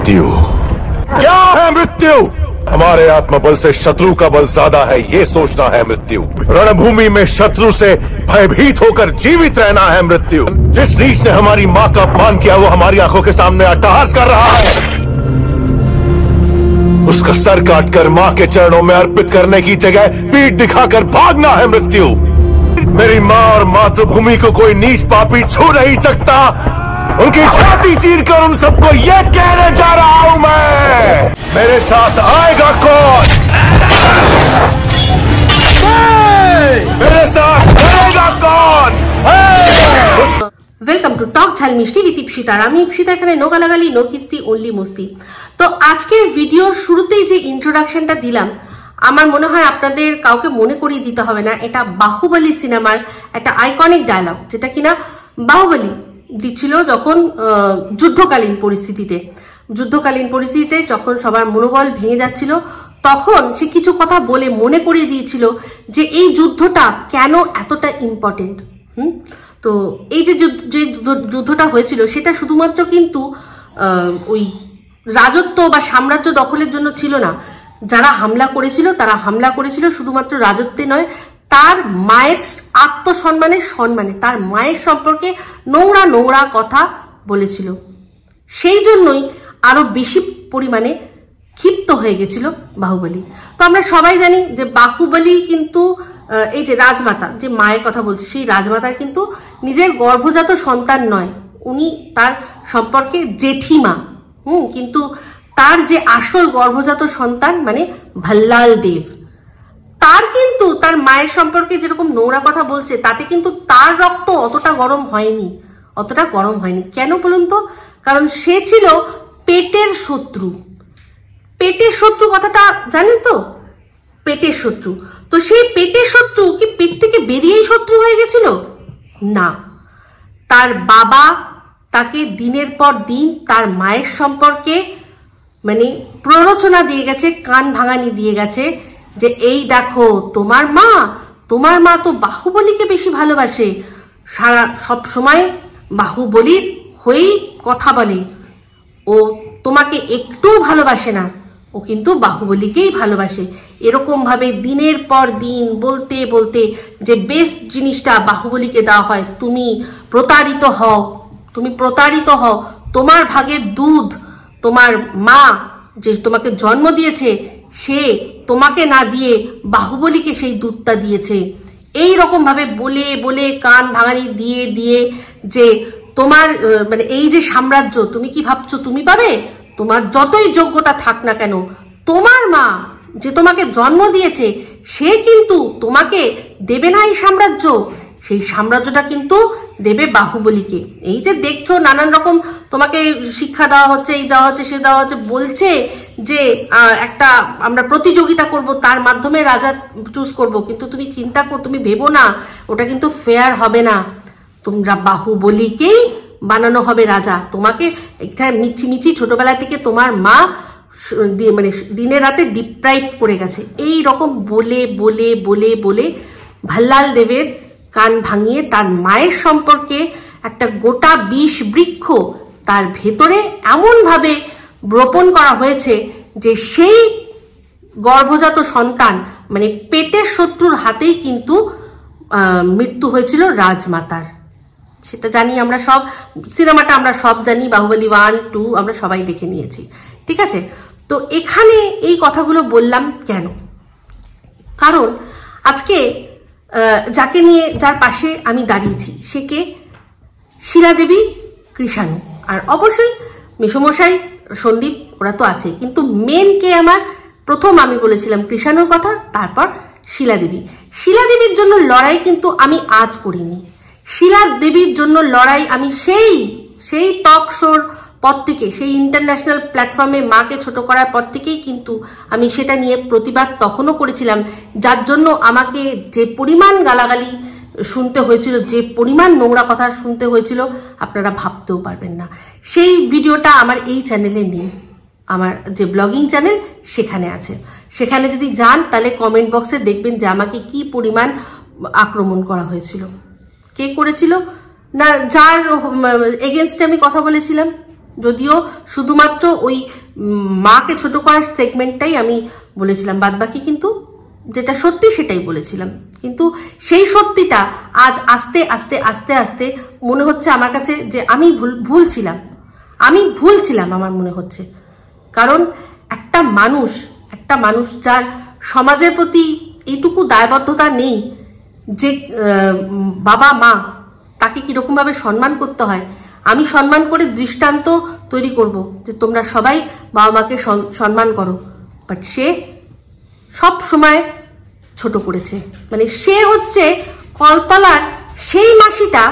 मृत्यु क्या है मृत्यु? हमारे आत्मबल से शत्रु का बल ज्यादा है, ये सोचना है मृत्यु। रणभूमि में शत्रु से भयभीत होकर जीवित रहना है मृत्यु। जिस नीच ने हमारी माँ का अपमान किया वो हमारी आंखों के सामने अट्टहास कर रहा है। उसका सर काटकर माँ के चरणों में अर्पित करने की जगह पीठ दिखाकर भागना है मृत्यु। मेरी माँ और मातृभूमि को कोई नीच पापी छू नहीं सकता। उनकी छाती चीरकर उन सबको ये कहने जा रहा हूं मैं, मेरे साथ आएगा कौन? मेरे साथ आएगा कौन? वेलकम टू टॉक ঝাল মিষ্টি উইথ ইপসিতা। আমি ইপসিতা, এখানে নো গালাগালি নো কিস্তি অনলি মস্তি। তো আজকের ভিডিওর শুরুতেই যে ইন্ট্রোডাকশনটা দিলাম, আমার মনে হয় আপনাদের কাউকে মনে করিয়ে দিতে হবে না, এটা বাহুবলী সিনেমার একটা আইকনিক ডায়লগ, যেটা কিনা বাহুবলী দিচ্ছিল যখন যুদ্ধকালীন পরিস্থিতিতে যখন সবার মনোবল ভেঙে যাচ্ছিল, তখন সে কিছু কথা বলে মনে করিয়ে দিয়েছিল যে এই যুদ্ধটা কেন এতটা ইম্পর্টেন্ট। তো এই যে যুদ্ধটা হয়েছিল সেটা শুধুমাত্র কিন্তু ওই রাজত্ব বা সাম্রাজ্য দখলের জন্য ছিল না। যারা হামলা করেছিল তারা হামলা করেছিল শুধুমাত্র রাজত্বে নয়, তার মায়ের সম্মানে তার মায়ের সম্পর্কে নোংরা নোংরা কথা বলেছিল। সেই জন্যই আরো বেশি পরিমাণে ক্ষিপ্ত হয়ে গেছিল বাহুবলী। তো আমরা সবাই জানি যে বাহুবলী কিন্তু এই যে রাজমাতা, যে মায়ের কথা বলছে, সেই রাজমাতার কিন্তু নিজের গর্ভজাত সন্তান নয়, উনি তার সম্পর্কে জেঠিমা। কিন্তু তার যে আসল গর্ভজাত সন্তান মানে ভাল্লাল দেব, তার কিন্তু তার মায়ের সম্পর্কে যেরকম নোংরা কথা বলছে, তাতে কিন্তু তার রক্ত অতটা গরম হয়নি। কেন বলুন তো? কারণ সে ছিল পেটের শত্রু। পেটের শত্রু কথাটা জানেন তো? পেটের শত্রু। তো সেই পেটের শত্রু কি পেট থেকে বেরিয়েই শত্রু হয়ে গেছিল? না, তার বাবা তাকে দিনের পর দিন তার মায়ের সম্পর্কে মানে প্ররোচনা দিয়ে গেছে, কান ভাঙানি দিয়ে গেছে যে এই দেখো তোমার মা তো বাহুবলীকে বেশি ভালোবাসে, সব সময় বাহুবলীর হয়েই কথা বলে, ও তোমাকে একটু ভালোবাসে না, ও কিন্তু বাহুবলীকেই ভালোবাসে। এরকম ভাবে দিনের পর দিন বলতে বলতে যে বেস্ট জিনিসটা বাহুবলীকে দেওয়া হয়, তুমি প্রতারিত হও, তোমার ভাগের দুধ তোমার মা যে তোমাকে জন্ম দিয়েছে সে তোমাকে না দিয়ে বাহুবলীকে সেই দুধটা দিয়েছে। এই রকম ভাবে বলে বলে কান ভাঙানি দিয়ে দিয়ে যে তোমার মানে এই যে সাম্রাজ্য তুমি কি ভাবছো তুমি পাবে? তোমার যতই যোগ্যতা থাক না কেন, তোমার মা যে তোমাকে জন্ম দিয়েছে সে কিন্তু তোমাকে দেবে না এই সাম্রাজ্য, সেই সাম্রাজ্যটা কিন্তু দেবে বাহুবলীকে। এই যে দেখছো নানান রকম তোমাকে শিক্ষা দেওয়া হচ্ছে, এই দেওয়া হচ্ছে, সে দেওয়া হচ্ছে, বলছে যে একটা আমরা প্রতিযোগিতা করব, তার মাধ্যমে রাজা চুজ করব, কিন্তু তুমি ভেবো না ওটা কিন্তু ফেয়ার হবে না। তোমরা বাহুবলীকেই বানানো হবে রাজা। তোমাকে এখানে মিছি ছোটবেলা থেকে তোমার মা মানে দিনে রাতে ডিপ্রাইভ করে গেছে। এই রকম বলে বলে বলে বলে ভাল্লাল দেবের কান ভাঙিয়ে তার মায়ের সম্পর্কে একটা গোটা বিষ বৃক্ষ তার ভেতরে এমন ভাবে রোপণ করা হয়েছে যে সেই গর্ভজাত সন্তান মানে পেটের শত্রুর হাতেই কিন্তু মৃত্যু হয়েছিল রাজমাতার। সেটা জানি আমরা সব, সিনেমাটা আমরা সব জানি, বাহুবলী 1, 2 আমরা সবাই দেখে নিয়েছি, ঠিক আছে? তো এখানে এই কথাগুলো বললাম কেন? কারণ আজকে যাকে নিয়ে যার পাশে আমি দাঁড়িয়েছি সে কে? শিলা দেবী, কৃষাণু, আর অবশ্যই মেসমশাই সন্দীপ, ওরা তো আছে, কিন্তু মেন কে আমার? প্রথম আমি বলেছিলাম কৃষাণুর কথা, তারপর শিলা দেবী। শিলা দেবীর জন্য লড়াই কিন্তু আমি আজ করিনি। শিলা দেবীর জন্য লড়াই আমি সেই টক শোর পর থেকে, সেই ইন্টারন্যাশনাল প্ল্যাটফর্মে মাকে ছোট করার পর থেকেই কিন্তু আমি সেটা নিয়ে প্রতিবাদ তখনও করেছিলাম, যার জন্য আমাকে যে পরিমাণ গালাগালি শুনতে হয়েছিল, যে পরিমাণ নোংরা কথা শুনতে হয়েছিল আপনারা ভাবতেও পারবেন না। সেই ভিডিওটা আমার এই চ্যানেলে নেই, আমার যে ব্লগিং চ্যানেল সেখানে আছে। সেখানে যদি যান তাহলে কমেন্ট বক্সে দেখবেন যে আমাকে কি পরিমাণ আক্রমণ করা হয়েছিল। কে করেছিল? না যার এগেনস্টে আমি কথা বলেছিলাম, যদিও শুধুমাত্র ওই মাকে ছোট করার সেগমেন্টটাই আমি বলেছিলাম, বাদ বাকি কিন্তু যেটা সত্যি সেটাই বলেছিলাম। কিন্তু সেই সত্যিটা আজ আস্তে আস্তে আস্তে আস্তে মনে হচ্ছে আমার কাছে যে আমি ভুল ছিলাম আমার মনে হচ্ছে। কারণ একটা মানুষ যার সমাজের প্রতি এইটুকু দায়বদ্ধতা নেই যে বাবা মা তাকে কিরকম ভাবে সম্মান করতে হয়, আমি সম্মান করে দৃষ্টান্ত তৈরি করব যে তোমরা সবাই বাবা মাকে সম্মান করো, বাট সে সব সময় ছোট করেছে। মানে সে হচ্ছে কলতলার সেই মাসিটা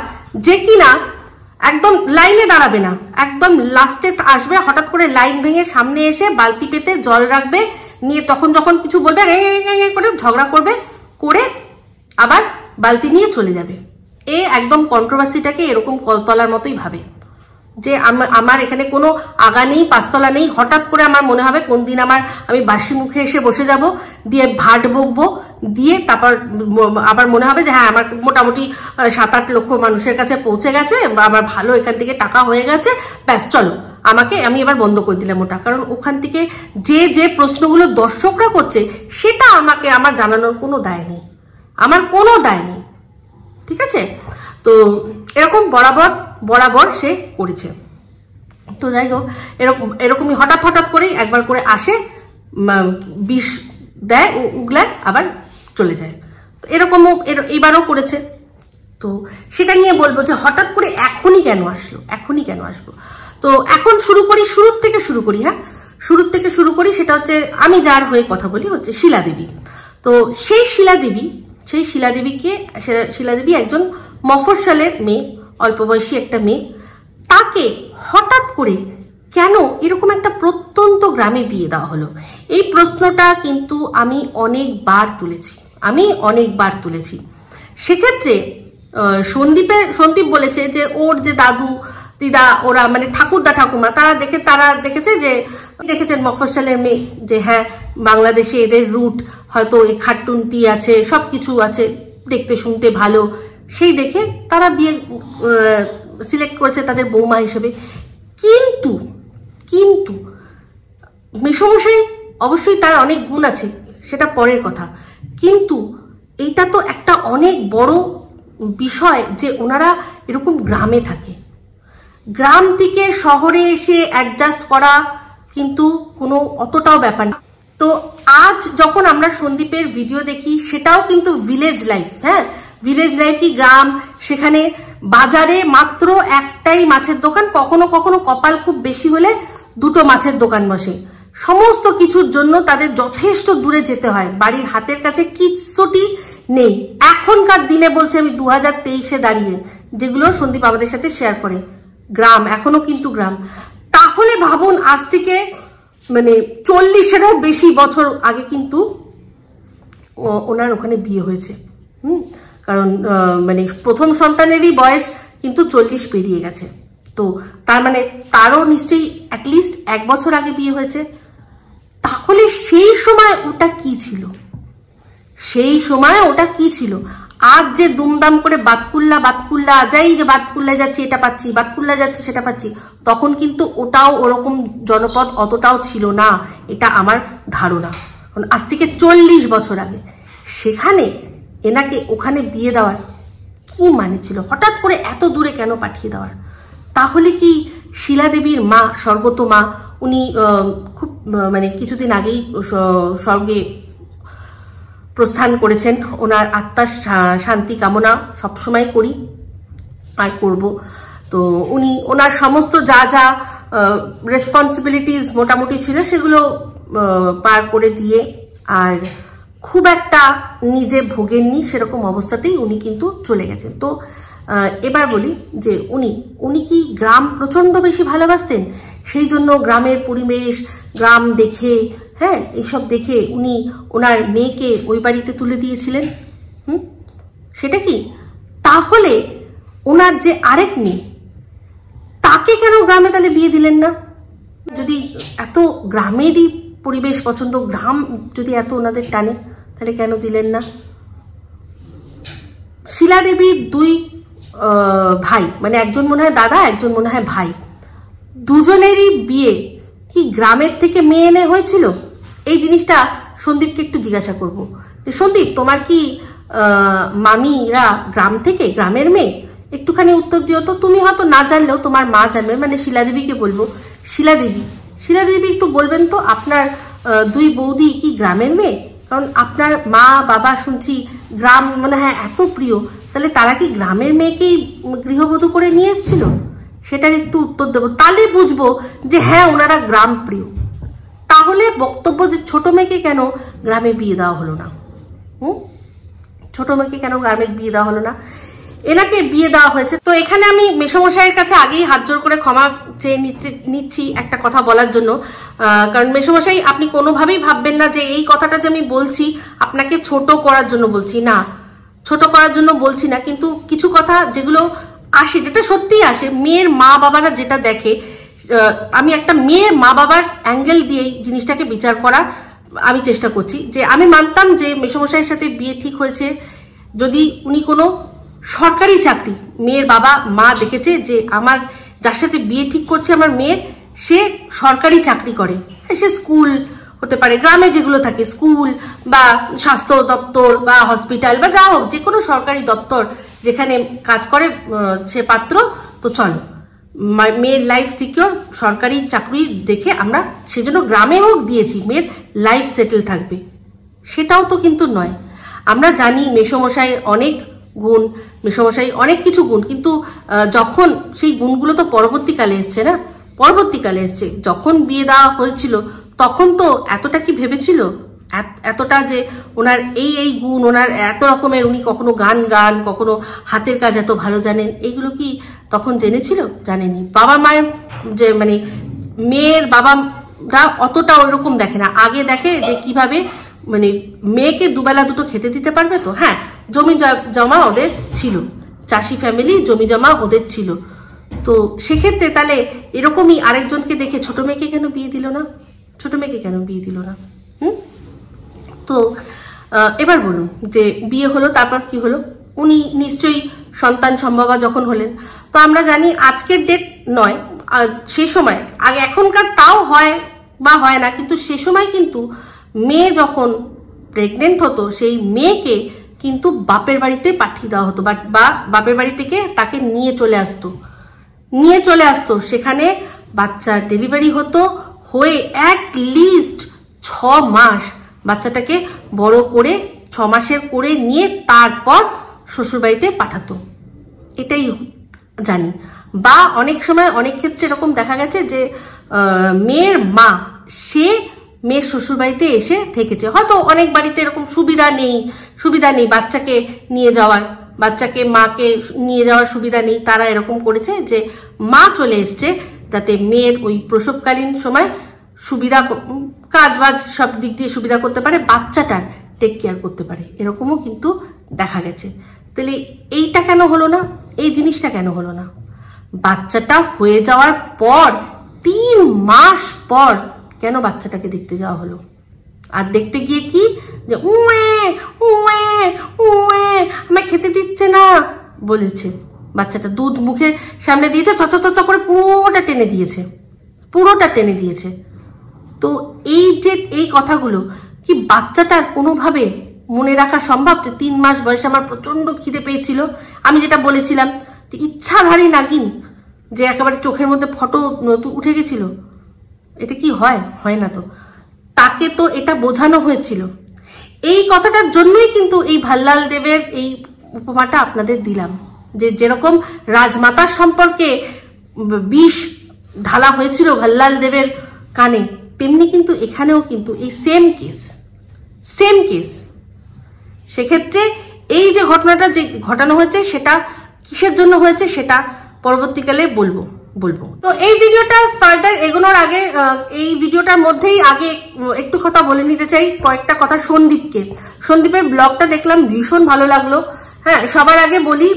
যে কিনা একদম লাইনে দাঁড়াবে না, একদম লাস্টে আসবে, হঠাৎ করে লাইন ভেঙে সামনে এসে বালতি পেতে জল রাখবে, নিয়ে তখন যখন কিছু বলবে করে ঝগড়া করবে, করে আবার বালতি নিয়ে চলে যাবে। এ একদম কন্ট্রোভার্সিটাকে এরকম কলতলার মতোই ভাবে যে আমার এখানে কোনো আগা নেই পাঁচতলা নেই। হঠাৎ করে আমার মনে হবে কোন দিন আমি বাসি মুখে এসে বসে যাব, দিয়ে ভাট বকবো, দিয়ে তারপর আবার মনে হবে যে হ্যাঁ আমার মোটামুটি 7-8 লক্ষ মানুষের কাছে পৌঁছে গেছে, আমার ভালো এখান থেকে টাকা হয়ে গেছে, ব্যাস চলো আমি এবার বন্ধ করে দিলাম ওটা। কারণ ওখান থেকে যে প্রশ্নগুলো দর্শকরা করছে সেটা আমার জানানোর কোনো দায় নেই, আমার কোনো দায় নেই, ঠিক আছে? তো এরকম বরাবর সে করেছে। তো যাই হোক, এরকমই হঠাৎ করেই একবার করে আসে, বিষ দেয়, উগলায়, আবার চলে যায়। তো এরকমও এবারও করেছে। তো সেটা নিয়ে বলবো যে হঠাৎ করে এখনই কেন আসলো। তো এখন শুরুর থেকে শুরু করি। সেটা হচ্ছে আমি যার হয়ে কথা বলি হচ্ছে শিলা দেবী। তো সেই শিলা দেবী একজন মফস্বলের মেয়ে, অল্প বয়সী একটা মেয়ে। তাকে হঠাৎ করে কেন এরকম একটা প্রত্যন্ত গ্রামে বিয়ে দেওয়া হলো, এই প্রশ্নটা কিন্তু আমি অনেকবার তুলেছি। সেক্ষেত্রে সন্দীপ বলেছে যে ওর যে দাদু দিদা ওরা মানে ঠাকুরদা ঠাকুমা তারা দেখেছে যে দেখেছেন মফস্বলের মেয়ে, যে হ্যাঁ বাংলাদেশে এদের রুট হয়তো এই খাট্টুন্তি আছে, সবকিছু আছে, দেখতে শুনতে ভালো, সেই দেখে তারা বিয়ে সিলেক্ট করেছে তাদের বৌমা হিসেবে। কিন্তু মেসমশাই অবশ্যই তার অনেক গুণ আছে, সেটা পরের কথা, কিন্তু এইটা তো একটা অনেক বড় বিষয় যে ওনারা এরকম গ্রামে থাকে, গ্রাম থেকে শহরে এসে অ্যাডজাস্ট করা কিন্তু কোনো অতটাও ব্যাপার না। তো আজ যখন আমরা সন্দীপের ভিডিও দেখি সেটাও কিন্তু ভিলেজ লাইফ, হ্যাঁ ভিলেজ লাইফই, গ্রাম, সেখানে বাজারে মাত্র একটাই মাছের দোকান, কখনো কপাল খুব বেশি হলে 2টো মাছের দোকান বসে। সমস্ত কিছুর জন্য তাদের যথেষ্ট দূরে যেতে হয়, বাড়ির হাতের কাছে কিচ্ছুটি নেই। এখনকার দিনে বলছে আমি 2023-এ দাঁড়িয়ে, যেগুলো সন্দীপ আমাদের সাথে শেয়ার করে, গ্রাম এখনো কিন্তু গ্রাম। তাহলে ভাবুন আজ থেকে মানে 40-এরও বেশি বছর আগে কিন্তু ওনার ওখানে বিয়ে হয়েছে। কারণ মানে প্রথম সন্তানেরই বয়স কিন্তু 40 পেরিয়ে গেছে। তো তার মানে তারও নিশ্চয়ই অ্যাটলিস্ট 1 বছর আগে বিয়ে হয়েছে। তাহলে সেই সময় ওটা কি ছিল? আজ যে দুমদাম করে বাতকুল্লা যাই যে বাতকুল্লায় যাচ্ছি এটা পাচ্ছি, বাতকুল্লা যাচ্ছি সেটা পাচ্ছি, তখন কিন্তু ওটাও ওরকম জনপদ অতটাও ছিল না, এটা আমার ধারণা। আজ থেকে 40 বছর আগে সেখানে এনাকে ওখানে বিয়ে দেওয়ার কি মানে ছিল? হঠাৎ করে এত দূরে কেন পাঠিয়ে দেওয়ার? তাহলে কি শিলা দেবীর মা, স্বর্গত মা, উনি খুব মানে কিছুদিন আগেই স্বর্গে প্রস্থান করেছেন, ওনার আত্মার শান্তি কামনা সবসময় করি আর করব। তো ওনার সমস্ত যা রেসপন্সিবিলিটিস মোটামুটি ছিল সেগুলো পার করে দিয়ে, আর খুব একটা নিজে ভোগেননি সেরকম অবস্থাতেই উনি কিন্তু চলে গেছেন। তো এবার বলি যে উনি কি গ্রাম প্রচন্ড বেশি ভালোবাসতেন, সেই জন্য গ্রামের পরিবেশ, গ্রাম দেখে, হ্যাঁ এইসব দেখে উনি ওনার মেয়েকে ওই বাড়িতে তুলে দিয়েছিলেন? সেটা কি? তাহলে ওনার যে আরেক মেয়ে তাকে কেন গ্রামে তাহলে বিয়ে দিলেন না? যদি এত গ্রামেরই পরিবেশ পছন্দ, গ্রাম যদি এত ওনাদের টানে, তাহলে কেন দিলেন না? শিলা দেবীর 2 ভাই, মানে একজন মনে হয় দাদা, একজন মনে হয় ভাই, দুজনেরই বিয়ে কি গ্রামের থেকে মেয়ে এনে হয়েছিল? এই জিনিসটা সন্দীপকে একটু জিজ্ঞাসা করব যে সন্দীপ, তোমার কি মামিরা গ্রাম থেকে, গ্রামের মেয়ে? একটুখানি উত্তর দিও তো। তুমি হয়তো না জানলেও তোমার মা জানবে, মানে শিলাদেবীকে বলবো। শিলাদেবী একটু বলবেন তো আপনার দুই বৌদি কি গ্রামের মেয়ে? কারণ আপনার মা বাবা শুনছি গ্রাম মানে হ্যাঁ এত প্রিয়, তাহলে তারা কি গ্রামের মেয়েকেই গৃহবধূ করে নিয়ে এসেছিল? সেটার একটু উত্তর দেবো, তাহলে বুঝবো যে হ্যাঁ ওনারা গ্রাম প্রিয়। তাহলে বক্তব্য যে ছোট মেয়েকে কেন গ্রামে বিয়ে দেওয়া হলো না? ছোট মেয়েকে কেন গ্রামে বিয়ে দেওয়া হলো না? এনাকে বিয়ে দেওয়া হয়েছে। তো এখানে আমি মেসোমশাইয়ের কাছে আগেই হাত জোর করে ক্ষমা চেয়ে নিচ্ছি একটা কথা বলার জন্য, কারণ মেসোমশাই আপনি কোনোভাবেই ভাববেন না যে এই কথাটা যে আমি বলছি আপনাকে ছোট করার জন্য বলছি না, ছোট করার জন্য বলছি না। কিন্তু কিছু কথা যেগুলো আসে, যেটা সত্যিই আসে, মেয়ের মা বাবারা যেটা দেখে, আমি একটা মেয়ের মা বাবার অ্যাঙ্গেল দিয়েই জিনিসটাকে বিচার করার আমি চেষ্টা করছি। যে আমি মানতাম যে মেসোমশাইয়ের সাথে বিয়ে ঠিক হয়েছে যদি উনি কোনো সরকারি চাকরি, মেয়ের বাবা মা দেখেছে যে আমার যার সাথে বিয়ে ঠিক করছে আমার মেয়ের, সে সরকারি চাকরি করে, সে স্কুল হতে পারে, গ্রামে যেগুলো থাকে স্কুল বা স্বাস্থ্য দপ্তর বা হসপিটাল বা যা হোক, যে কোনো সরকারি দপ্তর যেখানে কাজ করে সে পাত্র, তো চলো মেয়ের লাইফ সিকিউর, সরকারি চাকরি দেখে আমরা সেজন্য গ্রামে হোক দিয়েছি, মেয়ের লাইফ সেটেল থাকবে। সেটাও তো কিন্তু নয়। আমরা জানি মেসোমশাই অনেক গুণ, মেসোমশাই অনেক কিছু গুণ, কিন্তু যখন সেই গুণগুলো তো পরবর্তীকালে এসছে না, পরবর্তীকালে এসছে। যখন বিয়ে দেওয়া হয়েছিল তখন তো এতটা কি ভেবেছিল, এতটা যে ওনার এই গুণ, ওনার এত রকমের, উনি কখনো গান কখনো হাতের কাজ এত ভালো জানেন, এইগুলো কি তখন জেনেছিল? জানেনি। বাবা মায়ের যে মানে মেয়ের বাবারা অতটা ওইরকম দেখে না, আগে দেখে যে কিভাবে মানে মেয়েকে দুবেলা দুটো খেতে দিতে পারবে। তো হ্যাঁ, জমি জমা ওদের ছিল, চাষি ফ্যামিলি, জমি জমা ওদের ছিল। তো সেক্ষেত্রে তাহলে এরকমই আরেকজনকে দেখে ছোট মেয়েকে কেন বিয়ে দিল না? ছোট মেয়েকে কেন বিয়ে দিল না? তো এবার বলুন যে বিয়ে হলো, তারপর কি হলো? উনি নিশ্চয়ই সন্তান সম্ভবা যখন হলেন, তো আমরা জানি আজকের ডেট নয়, সে সময় আগে, এখনকার তাও হয় বা হয় না, কিন্তু সে সময় কিন্তু মেয়ে যখন প্রেগনেন্ট হতো সেই মেয়েকে কিন্তু বাপের বাড়িতে পাঠিয়ে দেওয়া হতো, বা বাপের বাড়ি থেকে তাকে নিয়ে চলে আসতো। সেখানে বাচ্চা ডেলিভারি হতো, হয়ে অ্যাটলিস্ট 6 মাস বাচ্চাটাকে বড় করে 6 মাসের করে নিয়ে তারপর শ্বশুরবাড়িতে পাঠাতো, এটাই জানি। বা অনেক সময় অনেক ক্ষেত্রে এরকম দেখা গেছে যে মেয়ের মা সে মেয়ের শ্বশুরবাড়িতে এসে থেকেছে। হয়তো অনেক বাড়িতে এরকম সুবিধা নেই বাচ্চাকে নিয়ে যাওয়ার, বাচ্চাকে মাকে নিয়ে যাওয়ার সুবিধা নেই, তারা এরকম করেছে যে মা চলে এসছে যাতে মেয়ের ওই প্রসবকালীন সময় সুবিধা, কাজ বাজ সব দিক দিয়ে সুবিধা করতে পারে, বাচ্চাটার টেক কেয়ার করতে পারে, এরকমও কিন্তু দেখা গেছে। তাহলে এইটা কেন হলো না? এই জিনিসটা কেন হলো না? বাচ্চাটা হয়ে যাওয়ার পর 3 মাস পর কেন বাচ্চাটাকে দেখতে যাওয়া হলো? আর দেখতে গিয়ে কি যে আমায় খেতে দিচ্ছে না বলেছে, বাচ্চাটা দুধ মুখের সামনে দিয়েছে, চচা করে পুরোটা টেনে দিয়েছে। তো এই যে এই কথাগুলো কি বাচ্চাটার কোনোভাবে মনে রাখা সম্ভব যে 3 মাস বয়সে আমার প্রচন্ড খিদে পেয়েছিল? আমি যেটা বলেছিলাম যে ইচ্ছাধারী নাগিন, যে একেবারে চোখের মধ্যে ফটো উঠে গেছিল, এটা কি হয় না। তো তাকে তো এটা বোঝানো হয়েছিল। এই কথাটার জন্যই কিন্তু এই ভাল্লাল দেবের এই উপমাটা আপনাদের দিলাম, যে যেরকম রাজমাতার সম্পর্কে বিষ ঢালা হয়েছিল ভাল্লাল দেবের কানে, তেমনি কিন্তু এখানেও কিন্তু এই সেম কেস। সেক্ষেত্রে এই যে ঘটনাটা যে ঘটানো হয়েছে সেটা কিসের জন্য হয়েছে সেটা পরবর্তীকালে বলবো। তো এই ভিডিওটা ফার্দার এগোনোর আগে, এই ভিডিওটার মধ্যেই আগে একটু কথা বলে নিতে চাই, কয়েকটা কথা সন্দীপের ব্লগটা দেখলাম, ভীষণ ভালো লাগলো। হ্যাঁ, সবার আগে বলি,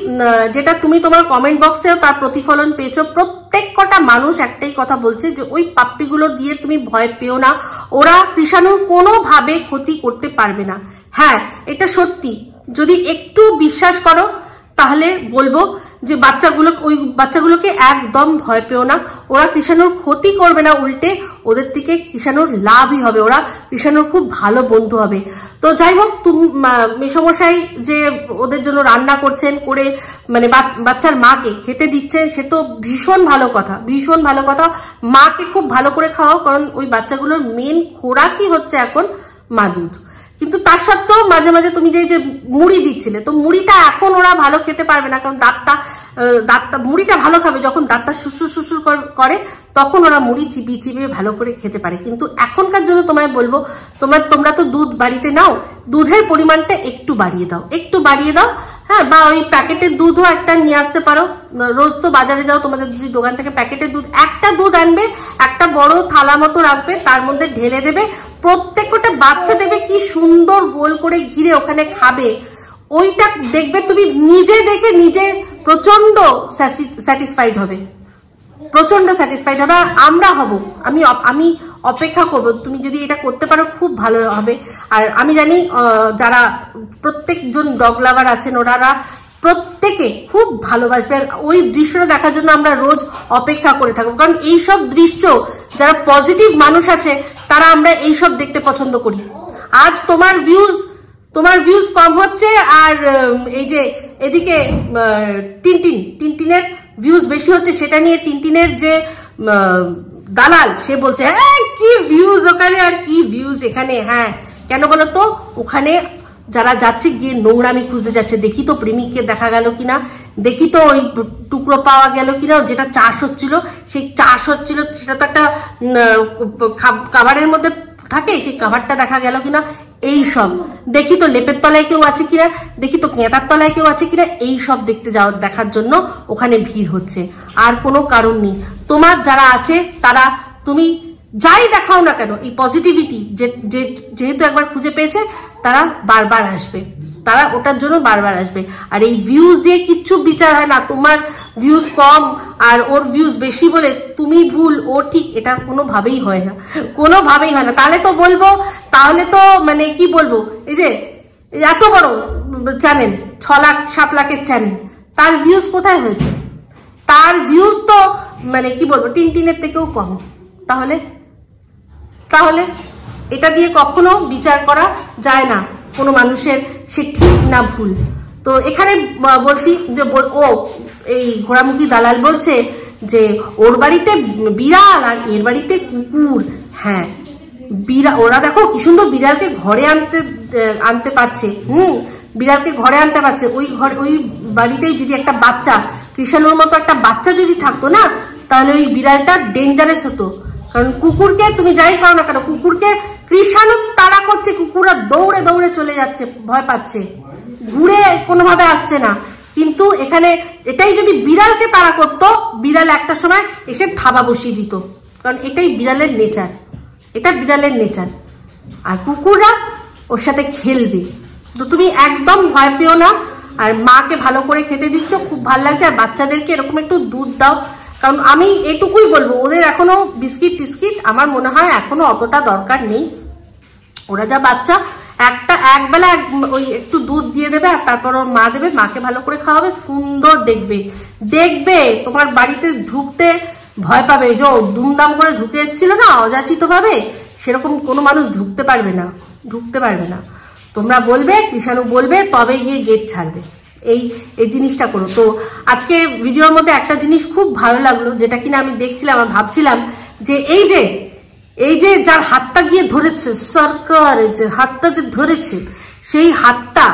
যেটা তুমি তোমার কমেন্ট বক্সেও তার প্রতিফলন পেয়েছো, প্রত্যেক কটা মানুষ একটাই কথা বলছে যে ওই পাপ্পিগুলো দিয়ে তুমি ভয় পেও না, ওরা কৃষাণুর কোনোভাবে ক্ষতি করতে পারবে না। হ্যাঁ, এটা সত্যি, যদি একটু বিশ্বাস করো তাহলে বলবো যে ওই বাচ্চাগুলোকে একদম ভয় পেও না, ওরা কৃষাণুর ক্ষতি করবে না, উল্টে ওদের থেকে কৃষাণুর লাভই হবে, ওরা কৃষাণুর খুব ভালো বন্ধু হবে। তো যাই হোক, মেসমশাই যে ওদের জন্য রান্না করছেন, করে মানে বাচ্চার মাকে খেতে দিচ্ছেন, সে তো ভীষণ ভালো কথা, ভীষণ ভালো কথা। মাকে খুব ভালো করে খাওয়াও, কারণ ওই বাচ্চাগুলোর মেন খোরাকই হচ্ছে এখন মা দুধ। কিন্তু তার সত্ত্বেও মাঝে মাঝে তুমি যে মুড়ি দিচ্ছিলে, তো মুড়িটা এখন ওরা ভালো খেতে পারবে না, কারণ দাঁতটা মুড়িটা ভালো খাবে যখন দাঁতটা সুসুর সুসুর করে, তখন ওরা মুড়ি চিবিয়ে চিবিয়ে ভালো করে খেতে পারে। কিন্তু এখনকার জন্য তোমায় বলবো, তোমরা তো দুধ বাড়িতে নাও, দুধের পরিমাণটা একটু বাড়িয়ে দাও, হ্যাঁ, বা ওই প্যাকেটের দুধও একটা নিয়ে আসতে পারো। রোজ তো বাজারে যাও, তোমাদের যদি দোকান থেকে প্যাকেটের দুধ, একটা দুধ আনবে, একটা বড় থালা মতো রাখবে, তার মধ্যে ঢেলে দেবে, প্রত্যেকটা বাচ্চা দেবে কি সুন্দর গোল করে ঘিরে ওখানে খাবে। ওইটা দেখবে তুমি নিজে দেখে নিজে প্রচন্ড স্যাটিসফাইড হবে, আর আমরা হব, আমি অপেক্ষা করব। তুমি যদি এটা করতে পারো খুব ভালো হবে। আর আমি জানি যারা প্রত্যেকজন ডগ লাভার আছেন, ওনারা প্রত্যেকে খুব ভালোবাসবে, আর ওই দৃশ্যটা দেখার জন্য আমরা রোজ অপেক্ষা করে থাকবো। কারণ এইসব দৃশ্য যারা পজিটিভ মানুষ আছে, তারা আমরা এইসব দেখতে পছন্দ করি। আজ তোমার ভিউজ কম হচ্ছে, আর এই যে এদিকে টিনটিনের ভিউজ বেশি হচ্ছে, সেটা নিয়ে টিনটিনের যে দালাল সে বলছে, হ্যাঁ কি ভিউজ ওখানে আর কি ভিউজ এখানে। হ্যাঁ, কেন বলো তো, ওখানে যারা যাচ্ছে গিয়ে নোংরামি খুঁজতে যাচ্ছে, দেখি তো প্রেমিককে দেখা গেল কিনা, দেখি তো ওই টুকরো পাওয়া গেল কিনা, যেটা চাষ হচ্ছিল সেটা তো একটা খাবারের মধ্যে থাকে, সেই খাবারটা দেখা গেল কিনা, এই সব দেখি তো লেপের তলায় কেউ আছে কিনা, দেখি তো কেঁতার তলায় কেউ আছে কিনা, এই সব দেখার জন্য ওখানে ভিড় হচ্ছে, আর কোনো কারণ নেই। তোমার যারা আছে তারা, তুমি যাই দেখাও না কেন, এই পজিটিভিটি যেহেতু একবার খুঁজে পেয়েছে, তারা বারবার আসবে, তারা ওটার জন্য বারবার আসবে। আর এই ভিউজ দিয়ে কিচ্ছু বিচার হয় না, তোমার ভিউজ কম আর ওর ভিউজ বেশি বলে তুমি ভুল ও ঠিক, এটা কোনোভাবেই হয় না, কোনোভাবেই হয় না। তাহলে তো বলবো, তাহলে তো মানে কি বলবো, এই যে এত বড় চ্যানেল, 6 লাখ 7 লাখের চ্যানেল, তার ভিউজ কোথায় হয়েছে? তার ভিউজ তো মানে কি বলবো, টিনটিনের থেকেও কম। তাহলে এটা দিয়ে কখনো বিচার করা যায় না কোনো মানুষের, সে ঠিক না ভুল। তো এখানে বলছি যে ও এই ঘোড়ামুখী দালাল বলছে যে ওর বাড়িতে বিড়াল আর এর বাড়িতে কুকুর। হ্যাঁ, ওরা দেখো কি সুন্দর বিড়ালকে ঘরে আনতে পারছে, বিড়ালকে ঘরে আনতে পারছে। ওই বাড়িতেই যদি একটা বাচ্চা, কৃষাণুর মতো একটা বাচ্চা যদি থাকতো না, তাহলে ওই বিড়ালটা ডেঞ্জারাস হতো। কারণ কুকুরকে তুমি যাই করো না কেন, কুকুরকে কৃষাণু তাড়া করছে, কুকুররা দৌড়ে দৌড়ে চলে যাচ্ছে, ভয় পাচ্ছে, ঘুরে কোনোভাবে আসছে না। কিন্তু এখানে এটাই যদি বিড়ালকে তাড়া করতো, বিড়াল একটা সময় এসে থাবা বসিয়ে দিত, কারণ এটাই বিড়ালের নেচার, এটা বিড়ালের নেচার। আর কুকুররা ওর সাথে খেলবে। তো তুমি একদম ভয় পেও না, আর মাকে ভালো করে খেতে দিচ্ছ, খুব ভালো লাগছে। আর বাচ্চাদেরকে এরকম একটু দুধ দাও, কারণ আমি এটুকুই বলবো, ওদের এখনো বিস্কিট টিস্কিট আমার মনে হয় এখনো অতটা দরকার নেই। ওরা যা বাচ্চা, একবেলা ওই একটু দুধ দিয়ে দেবে, আর তারপর ওর মা দেবে, মাকে ভালো করে খাওয়াবে, সুন্দর দেখবে তোমার বাড়িতে ঢুকতে ভয় পাবে। যে দুমদাম করে ঢুকে এসেছিল না অযাচিত ভাবে, সেরকম কোনো মানুষ ঢুকতে পারবে না। তোমরা বলবে, কৃষাণু বলবে, তবে গিয়ে গেট ছাড়বে। এই জিনিসটা করো। তো আজকে ভিডিওর মধ্যে একটা জিনিস খুব ভালো লাগলো, যেটা কিনা আমি দেখছিলাম আর ভাবছিলাম যে এই যে যার হাতটা গিয়ে ধরেছে সরকার, যে হাতটা যে ধরেছে, সেই হাতটা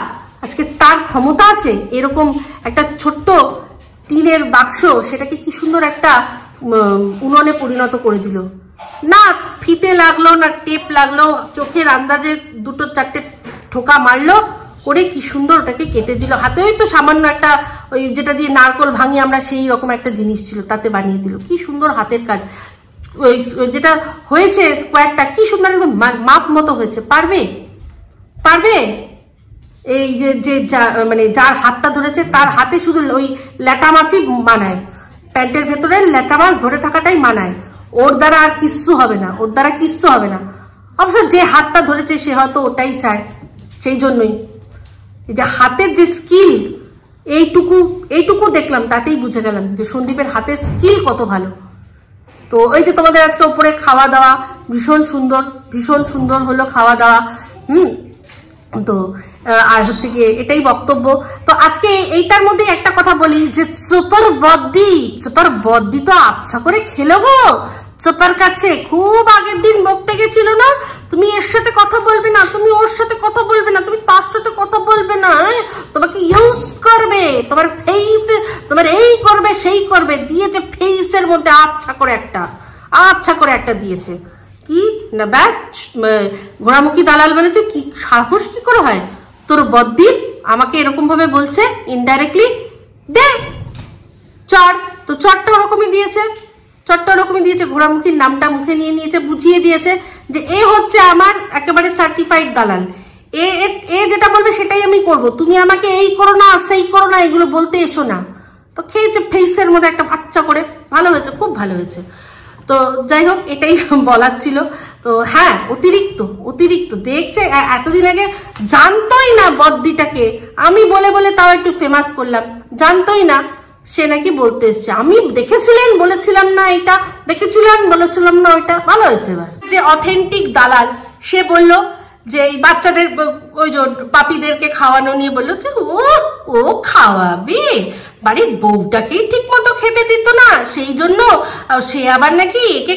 আজকে তার ক্ষমতা আছে এরকম একটা ছোট্ট টিনের বাক্স, সেটাকে কি সুন্দর একটা উনুনে পরিণত করে দিল। না ফিতে লাগলো, না টেপ লাগলো, চোখের আন্দাজে 2-4টে ঠোকা মারলো, করে কি সুন্দর ওটাকে কেটে দিল হাতে। ওই তো সামান্য একটা, ওই যেটা দিয়ে নারকল ভাঙি আমরা, সেই রকম একটা জিনিস ছিল, তাতে বানিয়ে দিল। কি সুন্দর হাতের কাজ। ওই যেটা হয়েছে স্কোয়ারটা, কি সুন্দর একদম মাপ মতো হয়েছে। পারবে এই যে মানে যার হাতটা ধরেছে, তার হাতে শুধু ওই ল্যাটা মাছই মানায়, প্যান্টের ভেতরে ল্যাটা মাছ ধরে থাকাটাই মানায়। ওর দ্বারা আর কিচ্ছু হবে না, অবশ্য যে হাতটা ধরেছে সে হয়তো ওটাই চায়, সেই জন্যই যে হাতের যে স্কিল, এইটুকু দেখলাম, তাতেই বুঝে গেলাম যে সন্দীপের হাতের স্কিল কত ভালো। তো ওই যে তোমাদের আজকে উপরে খাওয়া দাওয়া ভীষণ সুন্দর হলো খাওয়া দাওয়া। তো আর হচ্ছে গিয়ে এটাই বক্তব্য। তো আজকে এইটার মধ্যে একটা কথা বলি যে সুপার বদ্দি তো আচ্ছা করে খেলো গো। সুপার কাছে খুব আগের দিন বকতে গেছিল না, তুমি এর সাথে কথা বলবে না, তুমি ওর সাথে কথা বলবে না, তুমি তার সাথে কথা বলবে না, তোমাকে ইউজ করবে, তোমার ফেস, তোমার এই করবে সেই করবে, দিয়েছে ফেসের মধ্যে আচ্ছা করে একটা দিয়েছে। কি না ব্যাস ঘোড়ামুখী দালাল বলেছে, কি সাহস কি করে হয় তোর বদ্দির আমাকে এরকম ভাবে বলছে ইনডাইরেক্টলি দে চট। তো চটটা ওরকমই দিয়েছে, ঘোড়ামুখীর নামটা মুখে নিয়ে নিয়েছে, বুঝিয়ে দিয়েছে যে এ হচ্ছে আমার একেবারে সার্টিফাইড দালাল, এ যেটা বলবে সেটাই আমি করব, তুমি আমাকে এই করো না সেই করো না এগুলো বলতে এসো না। তো খেয়েছে ফেসের মধ্যে একটা বাচ্চা করে, ভালো হয়েছে, খুব ভালো হয়েছে। তো যাই হোক এটাই বলার ছিল। তো হ্যাঁ অতিরিক্ত দেখছে, এতদিন আগে জানতোই না বদ্দিটাকে, আমি বলে তাও একটু ফেমাস করলাম, জানতোই না সে নাকি বলতে এসছে। আমি দেখেছিলেন বলেছিলাম না এটা, দেখেছিলেন বলেছিলাম না ওইটা, ভালো হয়েছে। এবার যে অথেন্টিক দালাল সে বলল যে এই বাচ্চাদের ওই যে পাপিদেরকে খাওয়ানো নিয়ে বললো যে ও খাওয়াবে, বাড়ির বউটাকেই ঠিক মতো খেতে দিত না, সেই জন্য সে আবার নাকি একে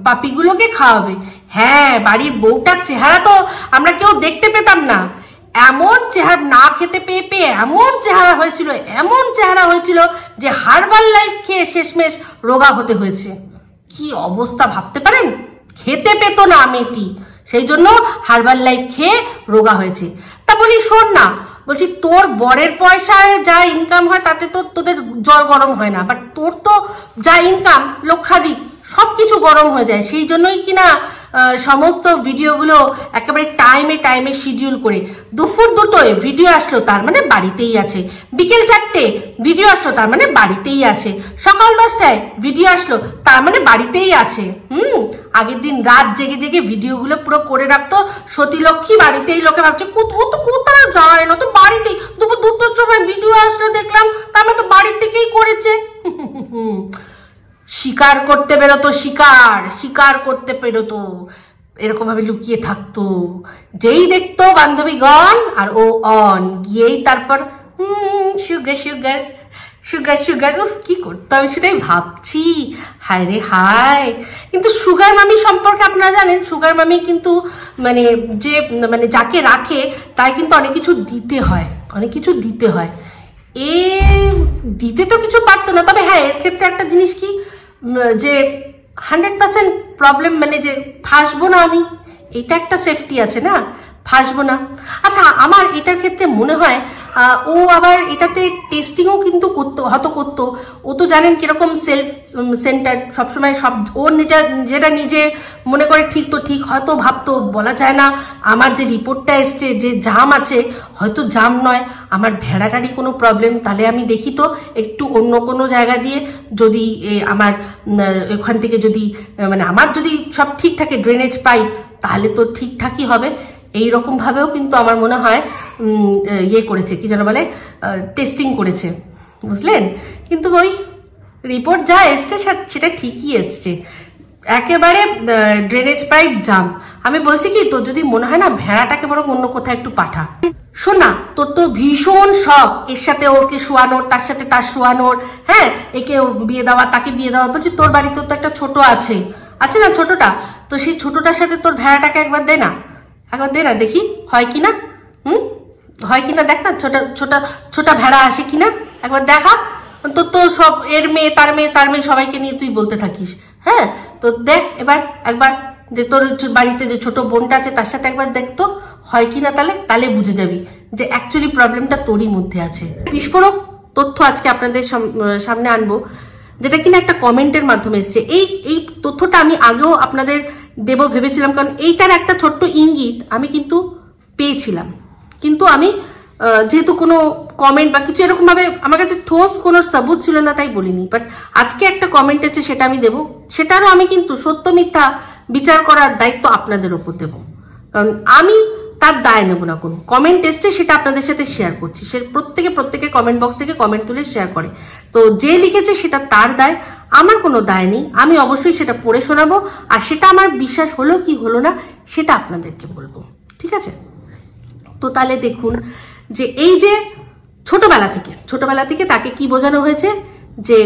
পাপিগুলোকে খাওয়াবে। হ্যাঁ, বাড়ির বউটার চেহারা তো আমরা কেউ দেখতে পেতাম না, এমন চেহারা না খেতে পেয়ে এমন চেহারা হয়েছিল যে হার্বাল লাইফ খেয়ে শেষমেশ রোগা হতে হয়েছে। কি অবস্থা ভাবতে পারেন, খেতে পেত না মেয়েটি, সেই জন্য হার্বাল লাইফ খেয়ে রোগা হয়েছে। তা বলি শোন না, বলছি তোর বরের পয়সায় যা ইনকাম হয় তাতে তো তোদের জল গরম হয় না, বাট তোর তো যা ইনকাম লক্ষাধিক, সবকিছু গরম হয়ে যায়। সেই জন্যই কিনা সমস্ত ভিডিওগুলো একেবারে টাইমে শিডিউল করে, দুপুর 2টোয় ভিডিও আসলো তার মানে বাড়িতেই আছে, বিকেল 4টে ভিডিও আসলো তার মানে বাড়িতেই আছে, সকাল 10টায় ভিডিও আসলো তার মানে বাড়িতেই আছে। আগের দিন রাত জেগে ভিডিওগুলো পুরো করে রাখতো, সতীলক্ষ্মী বাড়িতেই, লোকে ভাবছে কোথাও যায় না, তো বাড়িতেই, দুপুর 2টোর সময় ভিডিও আসলো দেখলাম, তার মানে তো বাড়ির থেকেই করেছে। শিকার করতে বেরোতো, এরকম ভাবে লুকিয়ে থাকতো, যেই দেখতো বান্ধবীগণ আর ও অন গিয়েই তারপর সুগার কি করতো আমি সেটাই ভাবছি। হায় রে হায়। কিন্তু সুগার মামি সম্পর্কে আপনারা জানেন, সুগার মামি কিন্তু মানে যাকে রাখে তার কিন্তু অনেক কিছু দিতে হয়, এ দিতে তো কিছু পারতো না। তবে হ্যাঁ, এর ক্ষেত্রে একটা জিনিস কি যে 100% প্রবলেম যে ফাঁসবো না আমি, এটা একটা সেফটি আছে না, ফাঁসবো না। আচ্ছা, আমার এটার ক্ষেত্রে মনে হয় ও আবার এটাতে টেস্টিংও কিন্তু করতো। ও তো জানেন কিরকম সেলফ সেন্টার, সবসময় সব ওর যেটা নিজে মনে করে ঠিক তো ঠিক, হয়তো ভাবতো বলা যায় না আমার যে রিপোর্টটা এসছে যে জাম আছে, হয়তো জাম নয়, আমার ভেড়াটারই কোনো প্রবলেম, তাহলে আমি দেখি তো একটু অন্য কোনো জায়গা দিয়ে যদি আমার ওখান থেকে যদি আমার যদি সব ঠিক থাকে ড্রেনেজ পাইপ, তাহলে তো ঠিকঠাকই হবে। এইরকম ভাবেও কিন্তু আমার মনে হয় করেছে, কি যেন বলে, টেস্টিং করেছে, বুঝলেন। কিন্তু ওই রিপোর্ট যা এসছে সেটা ঠিকই এসছে, একেবারে ড্রেনেজ পাইপ জাম। আমি বলছি কি, তোর যদি মনে হয় না ভেড়াটাকে বরং অন্য কোথাও একটু পাঠা। শোন না, তোর তো ভীষণ শখ এর সাথে ওকে শোয়ানোর, তার সাথে তার শোয়ানোর, হ্যাঁ, একে বিয়ে দেওয়া তাকে বিয়ে দেওয়া। বলছি তোর বাড়িতে তো একটা ছোট আছে না ছোটটা, তো সেই ছোটটার সাথে তোর ভেড়াটাকে একবার দে না দেখি হয় কিনা, হয় কিনা দেখ না, ছোটা ভেড়া আসে কিনা একবার দেখা। তোর তো সব এর মেয়ে তার মেয়ে সবাইকে নিয়ে তুই বলতে থাকিস, হ্যাঁ, তো দেখ একবার যে তোর বাড়িতে যে ছোট বোনটা আছে তার সাথে একবার দেখতো হয় কিনা, তাহলে বুঝে যাবি যে অ্যাকচুয়ালি প্রবলেমটা তোরই মধ্যে আছে। বিস্ফোরক তথ্য আজকে আপনাদের সামনে আনবো, যেটা কিনা একটা কমেন্টের মাধ্যমে এসছে। এই তথ্যটা আমি আগেও আপনাদের দেব ভেবেছিলাম, কারণ এইটার একটা ছোট্ট ইঙ্গিত আমি কিন্তু পেয়েছিলাম, কিন্তু আমি যেহেতু কোনো কমেন্ট বা কিছু এরকম ভাবে আমার কাছে ঠোস কোনো সাবুত ছিল না, তাই বলিনি। বাট আজকে একটা কমেন্ট আছে, সেটা আমি দেবো, সেটারও আমি কিন্তু সত্য মিথ্যা বিচার করার দায়িত্ব আপনাদের ওপর দেবো, কারণ আমি তার দায় নেব না কোনো। কমেন্ট এসছে সেটা আপনাদের সাথে শেয়ার করছি, সে প্রত্যেকে কমেন্ট বক্স থেকে কমেন্ট তুলে শেয়ার করে, তো যে লিখেছে সেটা তার দায়, আমার কোনো দায় নেই। আমি অবশ্যই সেটা পড়ে শোনাবো, আর সেটা আমার বিশ্বাস হলো কি হলো না সেটা আপনাদেরকে বলবো, ঠিক আছে? তো তাহলে দেখুন যে এই যে ছোটবেলা থেকে তাকে কি বোঝানো হয়েছে যে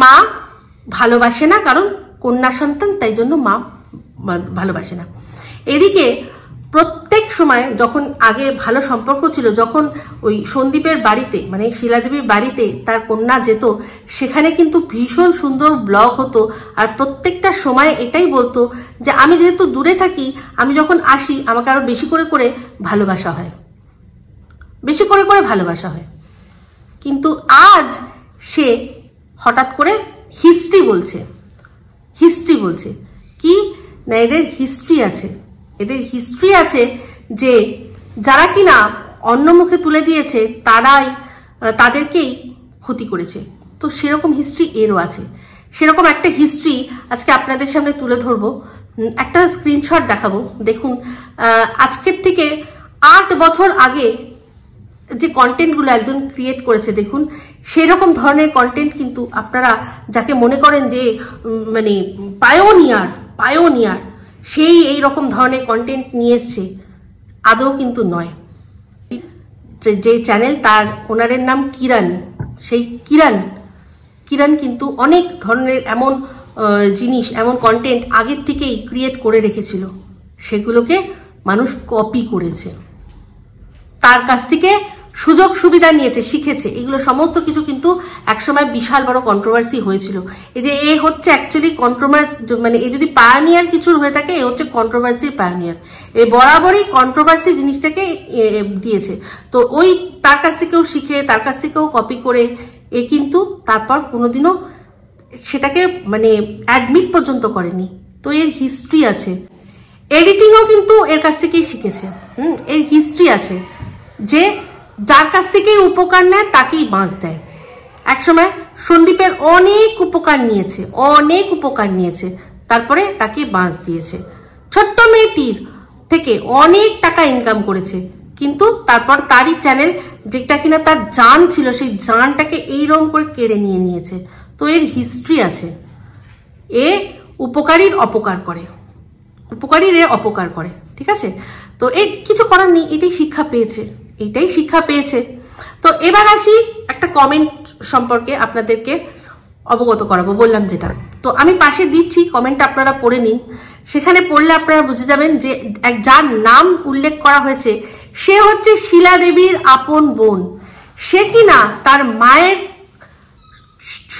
মা ভালোবাসে না, কারণ কন্যা সন্তান, তাই জন্য মা ভালোবাসে না। এদিকে প্রত্যেক সময় যখন আগে ভালো সম্পর্ক ছিল, যখন ওই সন্দীপের বাড়িতে মানে শিলাদেবীর বাড়িতে তার কন্যা যেত, সেখানে কিন্তু ভীষণ সুন্দর ব্লগ হতো, আর প্রত্যেকটা সময় এটাই বলতো যে আমি যেহেতু দূরে থাকি, আমি যখন আসি আমাকে আরো বেশি করে ভালোবাসা হয়, বেশি করে ভালোবাসা হয়। কিন্তু আজ সে হঠাৎ করে হিস্ট্রি বলছে কি না, এদের হিস্ট্রি আছে যে যারা কিনা অন্য মুখে তুলে দিয়েছে তাদেরকেই ক্ষতি করেছে। তো সেরকম হিস্ট্রি এরও আছে, সেরকম একটা হিস্ট্রি আজকে আপনাদের সামনে তুলে ধরবো। একটা স্ক্রিনশট দেখাবো, দেখুন। আজকের থেকে 8 বছর আগে যে কন্টেন্টগুলো একজন ক্রিয়েট করেছে, দেখুন সেরকম ধরনের কন্টেন্ট কিন্তু আপনারা যাকে মনে করেন যে মানে পায়োনিয়ার সেই এই রকম ধরনের কন্টেন্ট নিয়ে এসছে, আদৌ কিন্তু নয়। যে চ্যানেল তার ওনারের নাম কিরণ, সেই কিরণ কিন্তু অনেক ধরনের এমন জিনিস, এমন কন্টেন্ট আগের থেকেই ক্রিয়েট করে রেখেছিল, সেগুলোকে মানুষ কপি করেছে, তার কাছ থেকে সুযোগ সুবিধা নিয়েছে, শিখেছে। এগুলো সমস্ত কিছু কিন্তু একসময় বিশাল বড় কন্ট্রোভার্সি হয়েছিল। এই যে এ হচ্ছে অ্যাকচুয়ালি কন্ট্রোভার্সি, মানে এ যদি পায়োনিয়ার কিছুর হয়ে থাকে, এ হচ্ছে কন্ট্রোভার্সির পায়োনিয়ার। এ বরাবরই কন্ট্রোভার্সি জিনিসটাকে দিয়েছে। তো ওই তার কাছ থেকেও শিখে, তার কাছ থেকেও কপি করে এ কিন্তু তারপর কোনোদিনও সেটাকে মানে অ্যাডমিট পর্যন্ত করেনি। তো এর হিস্ট্রি আছে, এডিটিংও কিন্তু এর কাছ থেকেই শিখেছে। এর হিস্ট্রি আছে যে যার কাছ থেকেই উপকার নেয় তাকেই বাঁশ দেয়। একসময় সন্দীপের অনেক উপকার নিয়েছে, তারপরে তাকে বাঁশ দিয়েছে। ছোট্ট মেয়েটির থেকে অনেক টাকা ইনকাম করেছে, কিন্তু তারপর তারই চ্যানেল, যেটা কিনা তার জান ছিল, সেই জানটাকে এইরকম করে কেড়ে নিয়েছে। তো এর হিস্ট্রি আছে, এ উপকারীর অপকার করে, ঠিক আছে? তো এর কিছু করার নেই, এটাই শিক্ষা পেয়েছে। তো এবার আসি একটা কমেন্ট সম্পর্কে আপনাদেরকে অবগত করাবো, বললাম যেটা। তো আমি পাশে দিচ্ছি, কমেন্টটা আপনারা পড়ে নিন। সেখানে পড়লে আপনারা বুঝে যাবেন যে যার নাম উল্লেখ করা হয়েছে সে হচ্ছে শিলা দেবীর আপন বোন। সে কিনা তার মায়ের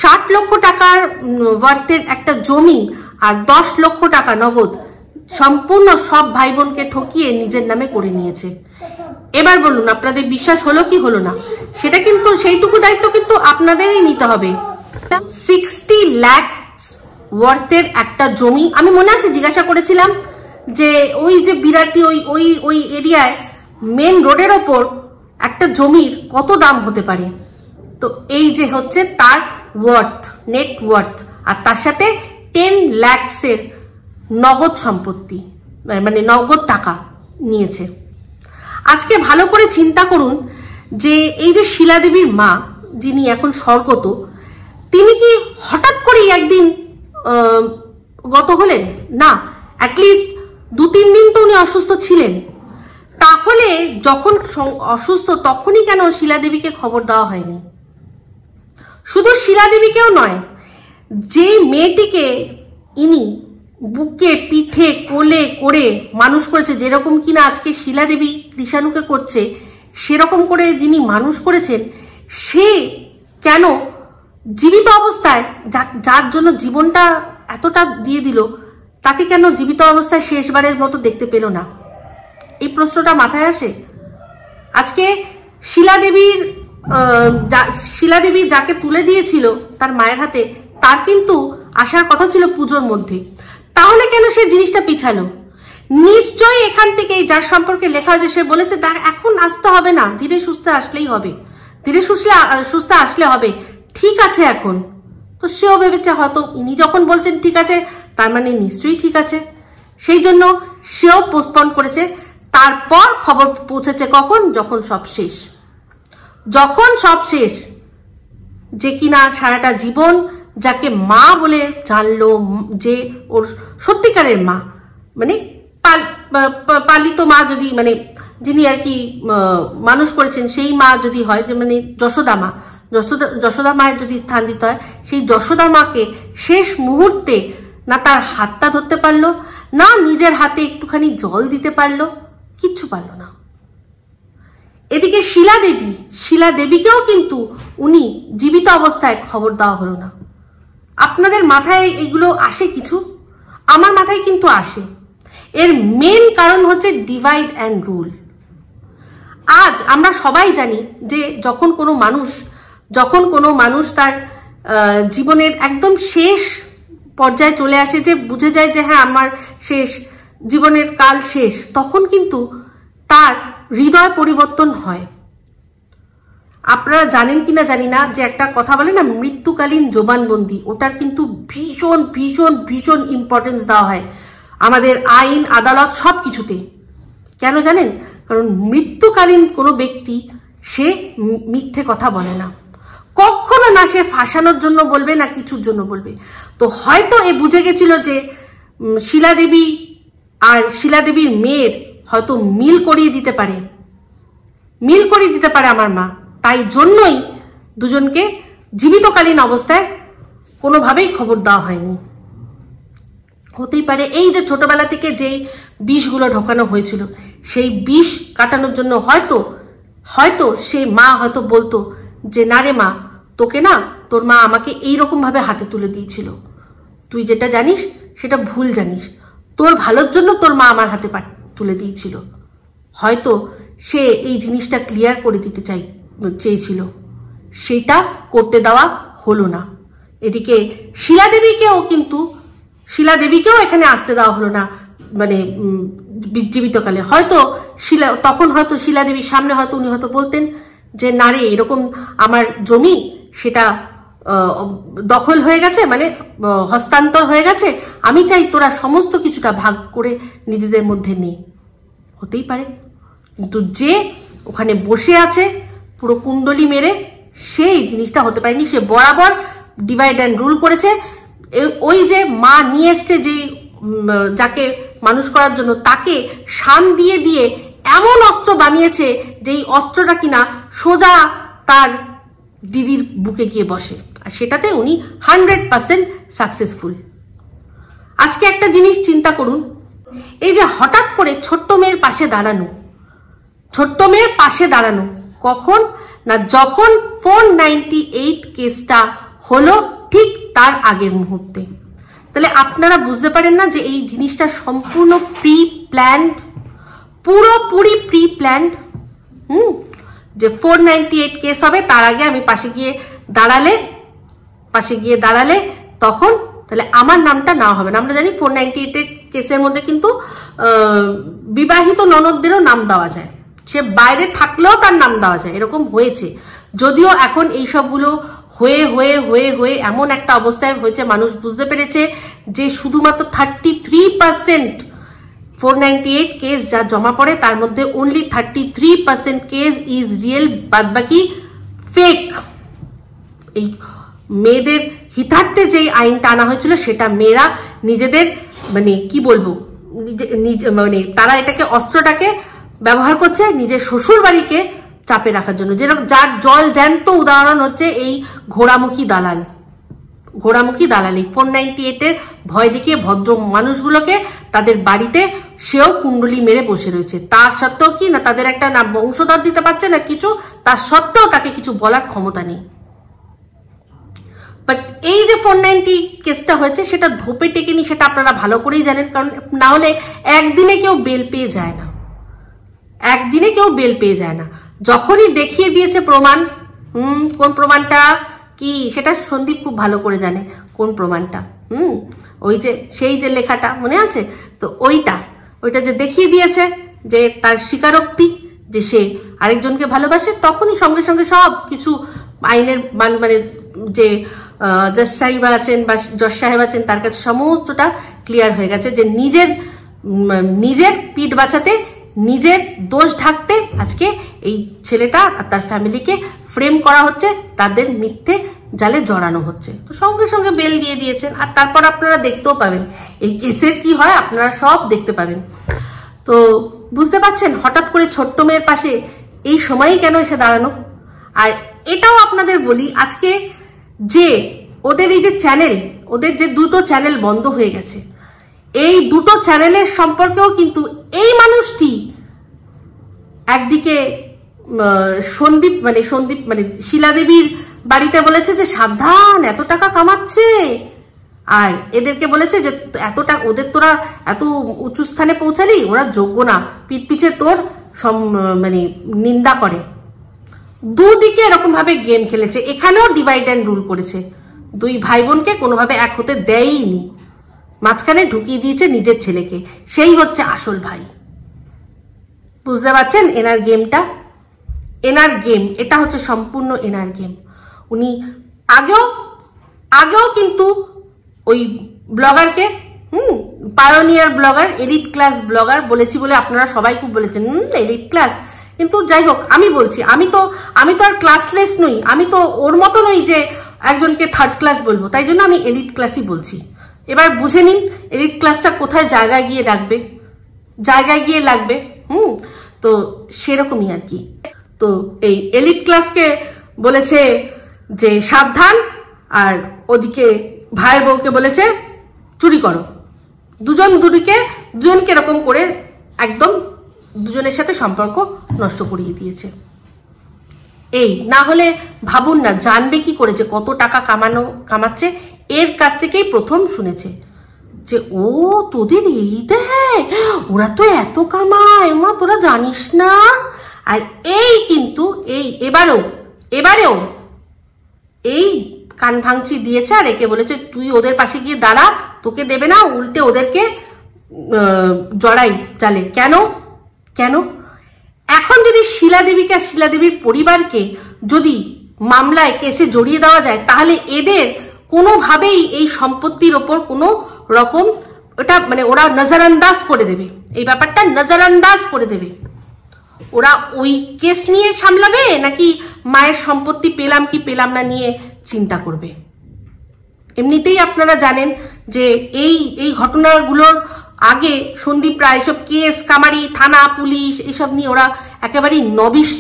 60 লক্ষ টাকার ওয়ার্থের একটা জমি আর 10 লক্ষ টাকা নগদ সম্পূর্ণ সব ভাই বোনকে ঠকিয়ে নিজের নামে করে নিয়েছে। এবার বলুন, আপনাদের বিশ্বাস হলো কি হলো না? সেটা কিন্তু সেইটুকু দায়িত্ব কিন্তু আপনাদেরই নিতে হবে। 60 লাখ ওয়ার্থের একটা জমি, আমি মনে আছে জিজ্ঞাসা করেছিলাম যে ওই যে বিরাটি ওই এরিয়ায় মেন রোডের ওপর একটা জমির কত দাম হতে পারে। তো এই যে হচ্ছে তার নেট ওয়ার্থ, আর তার সাথে 10 লাখসের নগদ সম্পত্তি, মানে নগদ টাকা নিয়েছে। আজকে ভালো করে চিন্তা করুন যে এই যে শিলা দেবীর মা, যিনি এখন স্বর্গত, তিনি কি হঠাৎ করেই একদিন গত হলেন? না, অ্যাটলিস্ট 2-3 দিন তো উনি অসুস্থ ছিলেন। তাহলে যখন অসুস্থ তখনই কেন শিলা দেবীকে খবর দেওয়া হয়নি? শুধু শিলা দেবীকেও নয়, যে মেয়েটিকে ইনি বুকে পিঠে কোলে করে মানুষ করেছে, যেরকম কিনা আজকে শিলা দেবী কৃষাণুকে করছে, সেরকম করে যিনি মানুষ করেছেন, সে কেন জীবিত অবস্থায়, যার জন্য জীবনটা এতটা দিয়ে দিল, তাকে কেন জীবিত অবস্থায় শেষবারের মতো দেখতে পেল না? এই প্রশ্নটা মাথায় আসে। আজকে শিলা দেবী যাকে তুলে দিয়েছিল তার মায়ের হাতে, তার কিন্তু আসার কথা ছিল পুজোর মধ্যে, তাহলে কেন সে জিনিসটা পিছালো? নিশ্চয়ই এখান থেকেই যার সম্পর্কে লেখা হয়েছে সে বলেছে তার এখন আসতে হবে না, ধীরে সুস্থে আসলেই হবে, ধীরে সুস্থে আসলে হবে, ঠিক আছে এখন। তো সেও ভেবেছে হয়তো ইনি যখন বলছেন ঠিক আছে, তার মানে নিশ্চয়ই ঠিক আছে, সেই জন্য সেও পোস্টপন করেছে। তারপর খবর পৌঁছেছে কখন, যখন সব শেষ, যখন সব শেষ, যে কিনা সারাটা জীবন যাকে মা বলে জানলো, যে ওর সত্যিকারের মা, মানে পালিত মা যদি, মানে যিনি আর কি মানুষ করেছেন সেই মা যদি হয়, যে মানে যশোদা মা, যশোদা মায়ের যদি স্থান দিতে হয়, সেই যশোদা মাকে শেষ মুহূর্তে না তার হাতটা ধরতে পারলো, না নিজের হাতে একটুখানি জল দিতে পারলো, কিচ্ছু পারলো না। এদিকে শিলা দেবীকেও কিন্তু উনি জীবিত অবস্থায় খবর দেওয়া হলো না। আপনাদের মাথায় এগুলো আসে কিছু? আমার মাথায় কিন্তু আসে। এর মেন কারণ হচ্ছে ডিভাইড অ্যান্ড রুল। আজ আমরা সবাই জানি যে যখন কোনো মানুষ তার জীবনের একদম শেষ পর্যায়ে চলে আসে, যে বুঝে যায় যে হ্যাঁ আমার শেষ, জীবনের কাল শেষ, তখন কিন্তু তার হৃদয় পরিবর্তন হয়। আপনারা জানেন কিনা জানি না, যে একটা কথা বলে না মৃত্যুকালীন জবানবন্দি, ওটার কিন্তু ভীষণ ভীষণ ভীষণ ইম্পর্টেন্স দেওয়া হয় আমাদের আইন আদালত সব কিছুতে। কেন জানেন? কারণ মৃত্যুকালীন কোনো ব্যক্তি সে মিথ্যে কথা বলে না, কখনো না সে ফাঁসানোর জন্য বলবে, না কিছুর জন্য বলবে। তো হয়তো এ বুঝে গেছিল যে শিলা দেবী আর শিলা দেবীর মেয়ের হয়তো মিল করিয়ে দিতে পারে আমার মা, তাই জন্যই দুজনকে জীবিতকালীন অবস্থায় কোনোভাবেই খবর দেওয়া হয়নি। হতেই পারে এই যে ছোটবেলা থেকে যেই বিষগুলো ঢোকানো হয়েছিল, সেই বিষ কাটানোর জন্য হয়তো সে মা হয়তো বলতো যে না রে মা, তোকে না তোর মা আমাকে এইরকম ভাবে হাতে তুলে দিয়েছিল, তুই যেটা জানিস সেটা ভুল জানিস, তোর ভালোর জন্য তোর মা আমার হাতে তুলে দিয়েছিল। হয়তো সে এই জিনিসটা ক্লিয়ার করে দিতে চেয়েছিল, সেটা করতে দেওয়া হলো না। এদিকে শিলা দেবীকেও এখানে আসতে দেওয়া হলো না, মানে জীবিতকালে। তখন হয়তো শিলা দেবীর সামনে হয়তো উনি হয়তো বলতেন যে না রে, এরকম আমার জমি সেটা দখল হয়ে গেছে, মানে হস্তান্তর হয়ে গেছে, আমি চাই তোরা সমস্ত কিছুটা ভাগ করে নিজেদের মধ্যে নে। হতেই পারে, কিন্তু যে ওখানে বসে আছে পুরো কুণ্ডলি মেরে, সেই জিনিসটা হতে পারেনি। সে বরাবর ডিভাইড অ্যান্ড রুল করেছে। ওই যে মা নিয়ে এসছে যে যাকে মানুষ করার জন্য, তাকে শান দিয়ে এমন অস্ত্র বানিয়েছে যে এই অস্ত্রটা কিনা সোজা তার দিদির বুকে গিয়ে বসে, আর সেটাতে উনি 100% সাকসেসফুল। আজকে একটা জিনিস চিন্তা করুন, এই যে হঠাৎ করে ছোট্ট মেয়ের পাশে দাঁড়ানো কখন না, যখন 498 কেসটা হলো ঠিক তার আগের মুহূর্তে। তাহলে আপনারা বুঝতে পারেন না যে এই জিনিসটা সম্পূর্ণ পুরোপুরি প্রি প্ল্যান্ড। যে 498 কেস হবে, তার আগে আমি পাশে গিয়ে দাঁড়ালে তখন তাহলে আমার নামটা না হবে না। আমরা জানি 498 কেসের মধ্যে কিন্তু বিবাহিত ননদদেরও নাম দেওয়া যায়, সে বাইরে থাকলেও তার নাম দেওয়া যায়, এরকম হয়েছে। যদিও এখন এই সবগুলো হয়ে এমন একটা অবস্থায় হয়েছে, মানুষ বুঝতে পেরেছে যে শুধুমাত্র 33% 498 কেস যা জমা পড়ে, তার মধ্যে অনলি 33% কেস ইজ রিয়েল, বাদবাকি ফেক। এই মেয়েদের হিতার্থে যে আইনটা আনা হয়েছিল, সেটা মেয়েরা নিজেদের, মানে কি বলবো, মানে তারা এটাকে, অস্ত্রটাকে ব্যবহার করছে নিজের শ্বশুর বাড়িকে চাপে রাখার জন্য। যেরকম যার জল জ্যান্ত উদাহরণ হচ্ছে এই ঘোড়ামুখী দালালি। 498-এর ভয় দেখিয়ে ভদ্র মানুষগুলোকে তাদের বাড়িতে সেও কুণ্ডলি মেরে বসে রয়েছে। তার সত্ত্বেও কি না তাদের একটা না বংশধর দিতে পারছে না কিছু, তার সত্ত্বেও তাকে কিছু বলার ক্ষমতা নেই। বাট এই যে 490 কেসটা হয়েছে, সেটা ধোপে টেকেনি, সেটা আপনারা ভালো করেই জানেন। কারণ না হলে একদিনে কেউ বেল পেয়ে যায় না, যখনই দেখিয়ে দিয়েছে প্রমাণ। কোন প্রমাণটা কি সেটা সন্দীপ খুব ভালো করে জানে, কোন প্রমাণটা। ওই যে সেই যে লেখাটা মনে আছে তো, ওইটা যে দেখিয়ে দিয়েছে যে তার স্বীকারোক্তি যে সে আরেকজনকে ভালোবাসে, তখনই সঙ্গে সঙ্গে সব কিছু আইনের মানে যে জজ সাহেব আছেন তার কাছে সমস্তটা ক্লিয়ার হয়ে গেছে, যে নিজের পিঠ বাঁচাতে নিজের দোষ ঢাকতে আজকে এই ছেলেটা আর তার ফ্যামিলিকে ফ্রেম করা হচ্ছে, তাদের মিথ্যে জালে জড়ানো হচ্ছে। তো সঙ্গে সঙ্গে বেল দিয়ে দিয়েছেন। আর তারপর আপনারা দেখতেও পাবেন এই কেসের কি হয়, আপনারা সব দেখতে পাবেন। তো বুঝতে পারছেন হঠাৎ করে ছোট্ট মেয়ের পাশে এই সময়ই কেন এসে দাঁড়ানো। আর এটাও আপনাদের বলি, আজকে যে ওদের এই যে চ্যানেল, ওদের যে দুটো চ্যানেল বন্ধ হয়ে গেছে, এই দুটো চ্যানেলের সম্পর্কেও কিন্তু এই মানুষটি একদিকে সন্দীপ মানে শিলাদেবীর বাড়িতে বলেছে যে সাবধান, এত টাকা কামাচ্ছে, আর এদেরকে বলেছে যে এতটা ওদের তোরা এত উঁচু স্থানে পৌঁছালি, ওরা যোগ্য না, পিঠ পিছে তোর মানে নিন্দা করে। দুদিকে এরকম ভাবে গেম খেলেছে। এখানেও ডিভাইড অ্যান্ড রুল করেছে, দুই ভাই বোনকে কোনোভাবে এক হতে দেয়ইনি, মাঝখানে ঢুকিয়ে দিয়েছে নিজের ছেলেকে। সেই হচ্ছে আসল ভাই। বুঝতে পারছেন এনার গেমটা, এনার গেম এটা হচ্ছে সম্পূর্ণ এনার গেম। উনি আগেও কিন্তু ওই ব্লগারকে pioneer blogger, elite class blogger বলেছি বলে আপনারা সবাই খুব বলেছেন এলিট ক্লাস। কিন্তু যাই হোক, আমি বলছি আমি তো আর ক্লাসলেস নই, আমি তো ওর মতো নই যে একজনকে থার্ড ক্লাস বলবো, তাই জন্য আমি এলিট ক্লাসই বলছি। এবার বুঝে নিন এলিট ক্লাসটা কোথায় জায়গায় গিয়ে লাগবে। তো সেরকমই আর কি। তো এই এলিট ক্লাসকে বলেছে যে সাবধান, আর ওদিকে ভাইয়ের বউকে বলেছে চুরি করো। দুজনকে এরকম করে একদম দুজনের সাথে সম্পর্ক নষ্ট করিয়ে দিয়েছে। এই না হলে ভাবুন না, জানবে কি করে যে কত টাকা কামাচ্ছে। এর কাছ থেকেই প্রথম শুনেছে যে ও তোদের এই দেয়, ওরা তো এত কামায়, মা তোরা জানিস না। আর এই কিন্তু এই এবারেও এই কান ভাঙচি দিয়েছে, আর একে বলেছে তুই ওদের পাশে গিয়ে দাঁড়া, তোকে দেবে না, উল্টে ওদেরকে জড়াই চালে। কেন এখন যদি শিলাদেবীকে আর শিলাদেবীর পরিবারকে যদি মামলায় কেসে জড়িয়ে দেওয়া যায়, তাহলে এদের কোনোভাবেই এই সম্পত্তির ওপর কোনো রকম ওটা মানে ওরা নজরান্দাজ করে দেবে, এই ব্যাপারটা নজরান্দাজ করে দেবে। ওরা ওই কেস নিয়ে সামলাবে নাকি মায়ের সম্পত্তি পেলাম কি পেলাম না নিয়ে চিন্তা করবে। এমনিতেই আপনারা জানেন যে এই ঘটনাগুলোর আগে সন্দীপ রায় এসব কেস কামারি, থানা, পুলিশ এসব নিয়ে ওরা একেবারেই নবিশ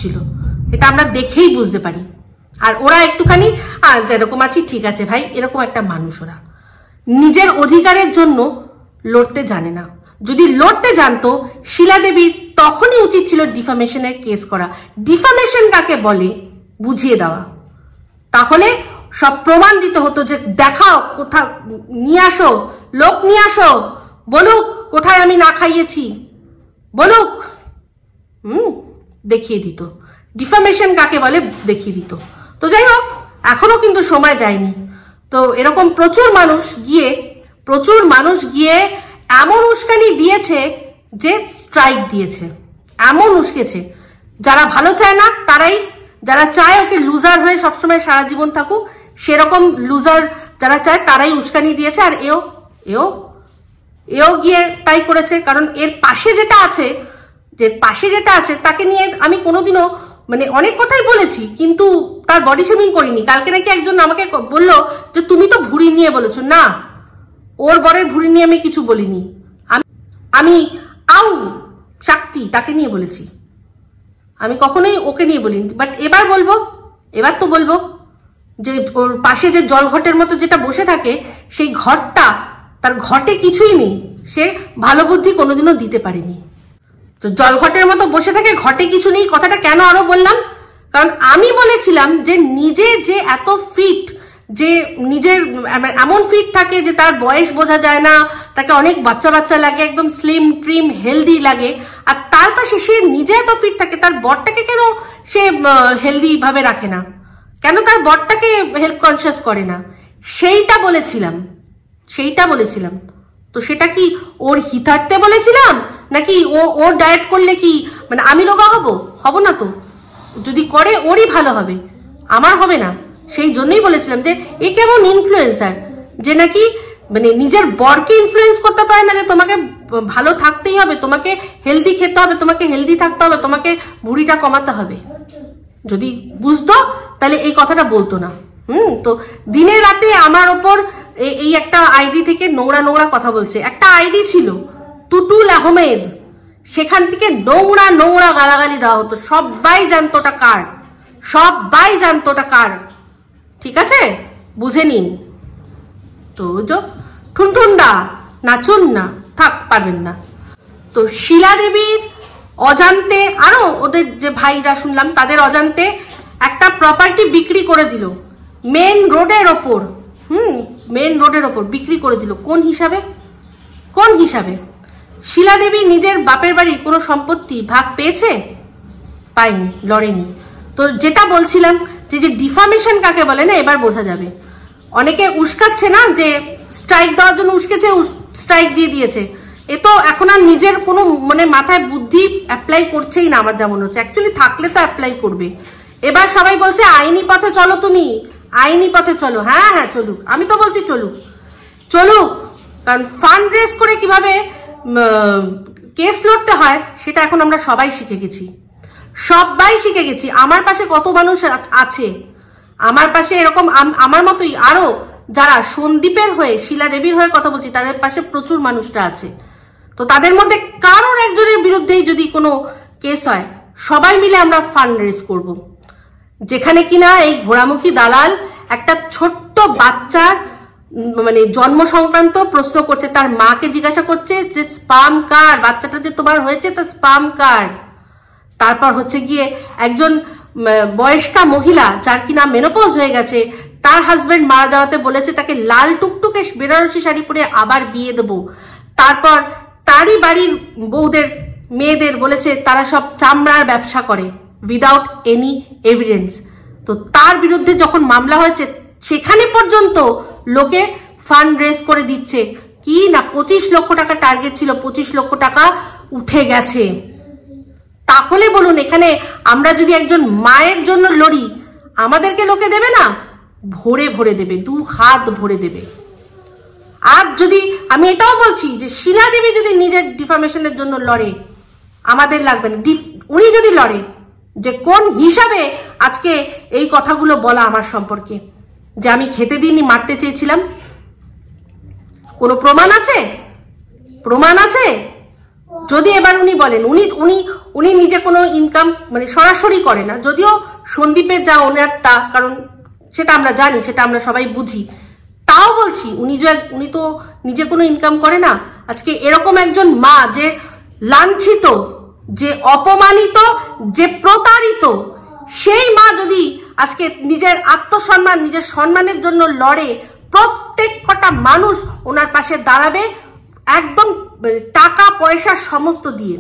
ছিল, এটা আমরা দেখেই বুঝতে পারি। আর ওরা একটুখানি যেরকম আছি ঠিক আছে ভাই, এরকম একটা মানুষ। ওরা নিজের অধিকারের জন্য লড়তে জানে না। যদি লড়তে জানতো শিলাদেবীর তখনই উচিত ছিল ডিফামেশনের কেস করা। ডিফামেশন কাকে বলে বুঝিয়ে দেওয়া, তাহলে সব প্রমাণ দিতে হতো যে দেখাও, কোথা নিয়ে আসো, লোক নিয়ে আসো, বলুক কোথায় আমি না খাইয়েছি, বলুক, দেখিয়ে দিত। ডিফামেশন কাকে বলে দেখিয়ে দিত। তো যাই হোক, এখনো কিন্তু সময় যায়নি। তো এরকম প্রচুর মানুষ গিয়ে এমন উস্কানি দিয়েছে যে স্ট্রাইক দিয়েছে, এমন উস্কেছে। যারা ভালো চায় না তারাই, যারা চায় ওকে লুজার হয়ে সবসময় সারা জীবন থাকুক, সেরকম লুজার যারা চায় তারাই উস্কানি দিয়েছে। আর এও গিয়ে তাই করেছে। কারণ এর পাশে যেটা আছে তাকে নিয়ে আমি কোনোদিনও মানে অনেক কথাই বলেছি, কিন্তু তার বডি শেমিং করিনি। কালকে নাকি একজন আমাকে বললো যে তুমি তো ভুঁড়ি নিয়ে বলেছো। না, ওর বরের ভুঁড়ি নিয়ে আমি কিছু বলিনি। আমি শক্তি তাকে নিয়ে বলেছি, আমি কখনোই ওকে নিয়ে বলিনি। বাট এবার তো বলবো যে ওর পাশে যে জলঘটের মতো যেটা বসে থাকে, সেই ঘরটা, তার ঘটে কিছুই নেই, সে ভালো বুদ্ধি কোনোদিনও দিতে পারেনি। তো জলঘটের মতো বসে থাকে, ঘটে কিছু নেই, কথাটা কেন আরো বললাম? কারণ আমি বলেছিলাম যে নিজে যে এত ফিট, যে নিজের এমন ফিট থাকে যে তার বয়স বোঝা যায় না, তাকে অনেক বাচ্চা লাগে, একদম স্লিম ট্রিম হেলদি লাগে, আর তার পাশে সে নিজে এত ফিট থাকে, তার বরটাকে কেন সে হেলদি ভাবে রাখে না, কেন তার বরটাকে হেলথ কনসিয়াস করে না? সেইটা বলেছিলাম। তো সেটা কি ওর হিতার্থে বলেছিলাম, নাকি ওর ডায়েট করলে কি মানে আমি রোগা হব না? তো যদি করে ওরই ভালো হবে, আমার হবে না। সেই জন্যই বলেছিলাম যে এ কেমন ইনফ্লুয়েন্সার, যে নাকি মানে নিজের বরকে ইনফ্লুয়েন্স করতে পারে না যে তোমাকে ভালো থাকতেই হবে, তোমাকে হেলদি খেতে হবে, তোমাকে হেলদি থাকতে হবে, তোমাকে ভুঁড়িটা কমাতে হবে। যদি বুঝতো তাহলে এই কথাটা বলতো না। তো দিনে রাতে আমার ওপর এই একটা আইডি থেকে নোংরা নোংরা কথা বলছে। একটা আইডি ছিল টুটুল আহমেদ, সেখান থেকে নোংরা নোংরা গালাগালি দেওয়া হতো, সবাই জানতো ওটা কার, সবাই জানতো ওটা কার, ঠিক আছে, বুঝে নিন। তো ঠুনঠুনদা নাচুন না, থাক পারবেন না। তো শিলা দেবীর অজান্তে, আরো ওদের যে ভাইরা শুনলাম তাদের অজান্তে একটা প্রপার্টি বিক্রি করে দিল মেন রোডের ওপর, মেন রোডের ওপর বিক্রি করে দিল। কোন হিসাবে, কোন হিসাবে? শিলা দেবী নিজের বাপের বাড়ির কোনো সম্পত্তি ভাগ পেয়েছে? পায়নি, লড়েনি। তো যেটা বলছিলাম যে ডিফামেশন কাকে বলে না, এবার বোঝা যাবে। অনেকে উস্কাচ্ছে না যে স্ট্রাইক দেওয়ার জন্য উস্কেছে, স্ট্রাইক দিয়ে দিয়েছে। এ তো এখন আর নিজের কোনো মানে মাথায় বুদ্ধি অ্যাপ্লাই করছেই না আমার যা মনে হচ্ছে। অ্যাকচুয়ালি থাকলে তো অ্যাপ্লাই করবে। এবার সবাই বলছে আইনি পথে চলো, তুমি আইনি পথে চলো। হ্যাঁ হ্যাঁ চলুক, আমি তো বলছি চলুক, চলুক। কারণ ফান্ড রেজ করে কিভাবে কেস লড়তে হয় সেটা এখন আমরা সবাই শিখে গেছি, সবাই শিখে গেছি। আমার পাশে কত মানুষ আছে, আমার পাশে এরকম আমার মতোই আরো যারা সন্দীপের হয়ে, শিলা দেবীর হয়ে কথা বলছি, তাদের পাশে প্রচুর মানুষটা আছে। তো তাদের মধ্যে কারোর একজনের বিরুদ্ধেই যদি কোনো কেস হয়, সবাই মিলে আমরা ফান্ড রেজ করব। যেখানে কিনা এই ঘোড়ামুখী দালাল একটা ছোট্ট বাচ্চার মানে জন্ম সংক্রান্ত প্রশ্ন করছে, তার মাকে জিজ্ঞাসা করছে যে স্পাম কার্ড, বাচ্চাটা যে তোমার হয়েছে তার স্পাম কার্ড। তারপর হচ্ছে গিয়ে একজন বয়স্কা মহিলা যার কিনা মেনোপজ হয়ে গেছে, তার হাজবেন্ড মারা যাওয়াতে বলেছে তাকে লাল টুকটুকে বেনারসি শাড়ি পরে আবার বিয়ে দেবো। তারপর তারই বাড়ির বউদের মেয়েদের বলেছে তারা সব চামড়ার ব্যবসা করে উইদাউট এনি এভিডেন্স। তো তার বিরুদ্ধে যখন মামলা হয়েছে সেখানে পর্যন্ত লোকে ফান্ড রেজ করে দিচ্ছে কি না, 25 লক্ষ টাকা টার্গেট ছিল, 25 লক্ষ টাকা উঠে গেছে। তাহলে বলুন, এখানে আমরা যদি একজন মায়ের জন্য লড়ি, আমাদেরকে লোকে দেবে না? ভরে ভরে দেবে, 2 হাত ভরে দেবে। আর যদি আমি এটাও বলছি যে শিলা দেবী যদি নিজের ডিফামেশনের জন্য লড়ে, আমাদের লাগবে না। উনি যদি লড়ে যে কোন হিসাবে আজকে এই কথাগুলো বলা আমার সম্পর্কে, যে আমি খেতে দিইনি, মারতে চেয়েছিলাম, কোনো প্রমাণ আছে? প্রমাণ আছে? যদি এবার উনি বলেন, উনি নিজে কোনো ইনকাম মানে সরাসরি করে না, যদিও সন্দীপের যা ওনার তা, কারণ সেটা আমরা জানি, সেটা আমরা সবাই বুঝি, তাও বলছি উনি তো নিজে কোনো ইনকাম করে না। আজকে এরকম একজন মা যে লাঞ্ছিত, যে অপমানিত, যে প্রতারিত, সেই মা যদি আজকে নিজের আত্মসম্মান, নিজের সম্মানের জন্য লড়ে, প্রত্যেক কটা মানুষ ওনার পাশে দাঁড়াবে একদম টাকা পয়সা সমস্ত দিয়ে।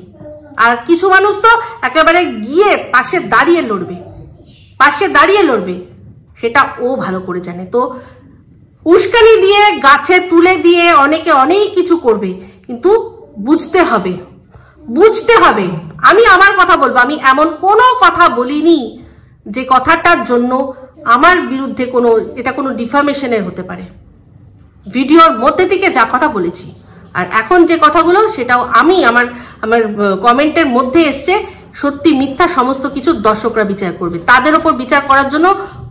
আর কিছু মানুষ তো একেবারে গিয়ে পাশে দাঁড়িয়ে লড়বে, পাশে দাঁড়িয়ে লড়বে, সেটা ও ভালো করে জানে। তো উস্কানি দিয়ে, গাছে তুলে দিয়ে অনেকে অনেক কিছু করবে, কিন্তু বুঝতে হবে, বুঝতে হবে। আমি আমার কথা বলবো, আমি এমন কোনো কথা বলিনি যে কথাটার জন্য আমার বিরুদ্ধে কোনো, এটা কোনো ডিফামেশনের হতে পারে। ভিডিওর মধ্যে থেকে যা কথা বলেছি, আর এখন যে কথাগুলো, সেটাও আমি আমার কমেন্টের মধ্যে এসছে, সত্যি মিথ্যা সমস্ত কিছু দর্শকরা বিচার করবে, তাদের ওপর বিচার করার জন্য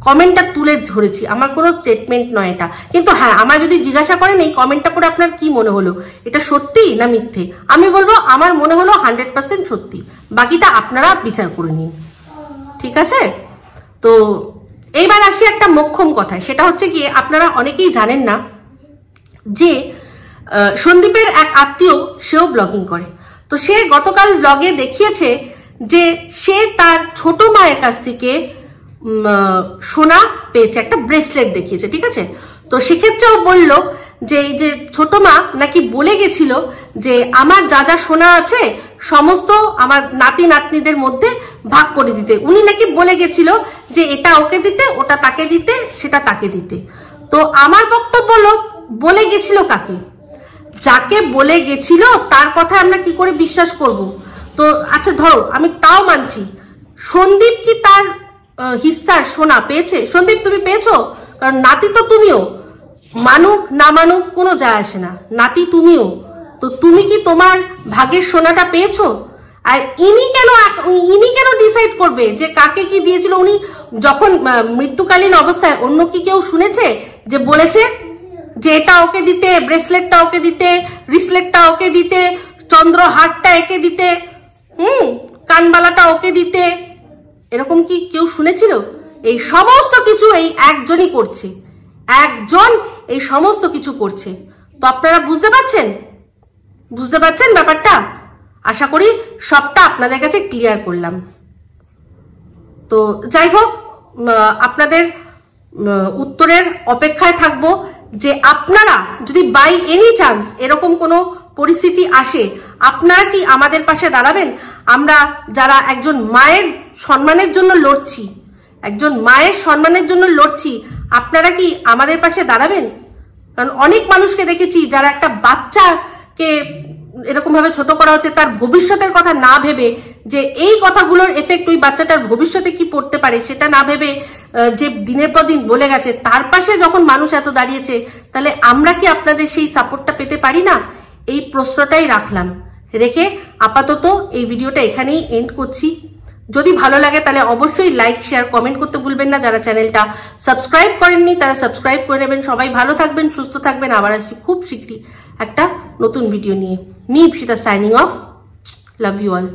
কমেন্টটা তুলে ধরেছি, আমার কোনো স্টেটমেন্ট নয় এটা। কিন্তু হ্যাঁ, আমার যদি জিজ্ঞাসা করেন এই কমেন্টটা করে আপনার কি মনে হলো, এটা সত্যি না মিথ্যে, আমি বলবো আমার মনে হলো 100% সত্যি, বাকিটা আপনারা বিচার করে নিন, ঠিক আছে? তো এইবার আসি একটা মোক্ষম কথায়, সেটা হচ্ছে গিয়ে আপনারা অনেকেই জানেন না যে সন্দীপের এক আত্মীয়, সেও ব্লগিং করে। তো সে গতকাল ব্লগে দেখিয়েছে যে সে তার ছোট মায়ের কাছ থেকে সোনা পেয়েছে, একটা ব্রেসলেট দেখিয়েছে, ঠিক আছে? তো সেক্ষেত্রেও বলল যে এই যে ছোট মা নাকি বলে গেছিল যে আমার যা যা সোনা আছে সমস্ত আমার নাতি নাতনিদের মধ্যে ভাগ করে দিতে। উনি নাকি বলে গেছিল যে এটা ওকে দিতে, ওটা তাকে দিতে, সেটা তাকে দিতে। তো আমার বক্তব্য হলো, বলে গেছিল কাকে? যাকে বলে গেছিল তার কথা আমরা কি করে বিশ্বাস করব? তো আচ্ছা ধরো আমি তাও মানছি, সন্দীপ কি তার হিস্সার সোনা পেয়েছে? সন্দীপ তুমি পেয়েছো? কারণ নাতি তো তুমিও, মানুক না মানুক কোনো যায় আসে না, নাতি তুমিও, তো তুমি কি তোমার ভাগের সোনাটা পেয়েছো? আর ইনি কেন ডিসাইড করবে যে কাকে কি দিয়েছিল? উনি যখন মৃত্যুকালীন অবস্থায় অন্য কি কেউ শুনেছে যে বলেছে যে এটা ওকে দিতে, ব্রেসলেটটা ওকে দিতে, রিসলেটটা ওকে দিতে, চন্দ্রহারটা একে দিতে, কানবালাটা ওকে দিতে? এরকম কি কেউ শুনেছিল? এই সমস্ত কিছু এই একজনই করছে, একজন এই সমস্ত কিছু করছে। তো আপনারা বুঝতে পারছেন ব্যাপারটা? আশা করি সবটা আপনাদের কাছে ক্লিয়ার করলাম। তো যাই হোক, আপনাদের উত্তরের অপেক্ষায় থাকবো যে আপনারা যদি বাই এনি চান্স এরকম কোনো পরিস্থিতি আসে, আপনারা কি আমাদের পাশে দাঁড়াবেন? আমরা যারা একজন মায়ের সম্মানের জন্য লড়ছি, আপনারা কি আমাদের পাশে দাঁড়াবেন? কারণ অনেক মানুষকে দেখেছি যারা একটা বাচ্চাকে এরকম ভাবে ছোট করা হচ্ছে, তার ভবিষ্যতের কথা না ভেবে, যে এই কথাগুলোর এফেক্ট ওই বাচ্চাটার ভবিষ্যতে কি পড়তে পারে সেটা না ভেবে যে দিনের পর দিন বলে গেছে, তার পাশে যখন মানুষ এত দাঁড়িয়েছে, তাহলে আমরা কি আপনাদের সেই সাপোর্টটা পেতে পারি না? এই প্রশ্নটাই রাখলাম, রেখে আপাতত এই ভিডিওটা এখানেই এন্ড করছি। যদি ভালো লাগে তাহলে অবশ্যই লাইক, শেয়ার, কমেন্ট করতে ভুলবেন না। যারা চ্যানেলটা সাবস্ক্রাইব করেননি তারা সাবস্ক্রাইব করে নেবেন। সবাই ভালো থাকবেন, সুস্থ থাকবেন। আবার আসছি খুব শীঘ্রই একটা নতুন ভিডিও নিয়ে। Me Ipsita signing off. Love you all.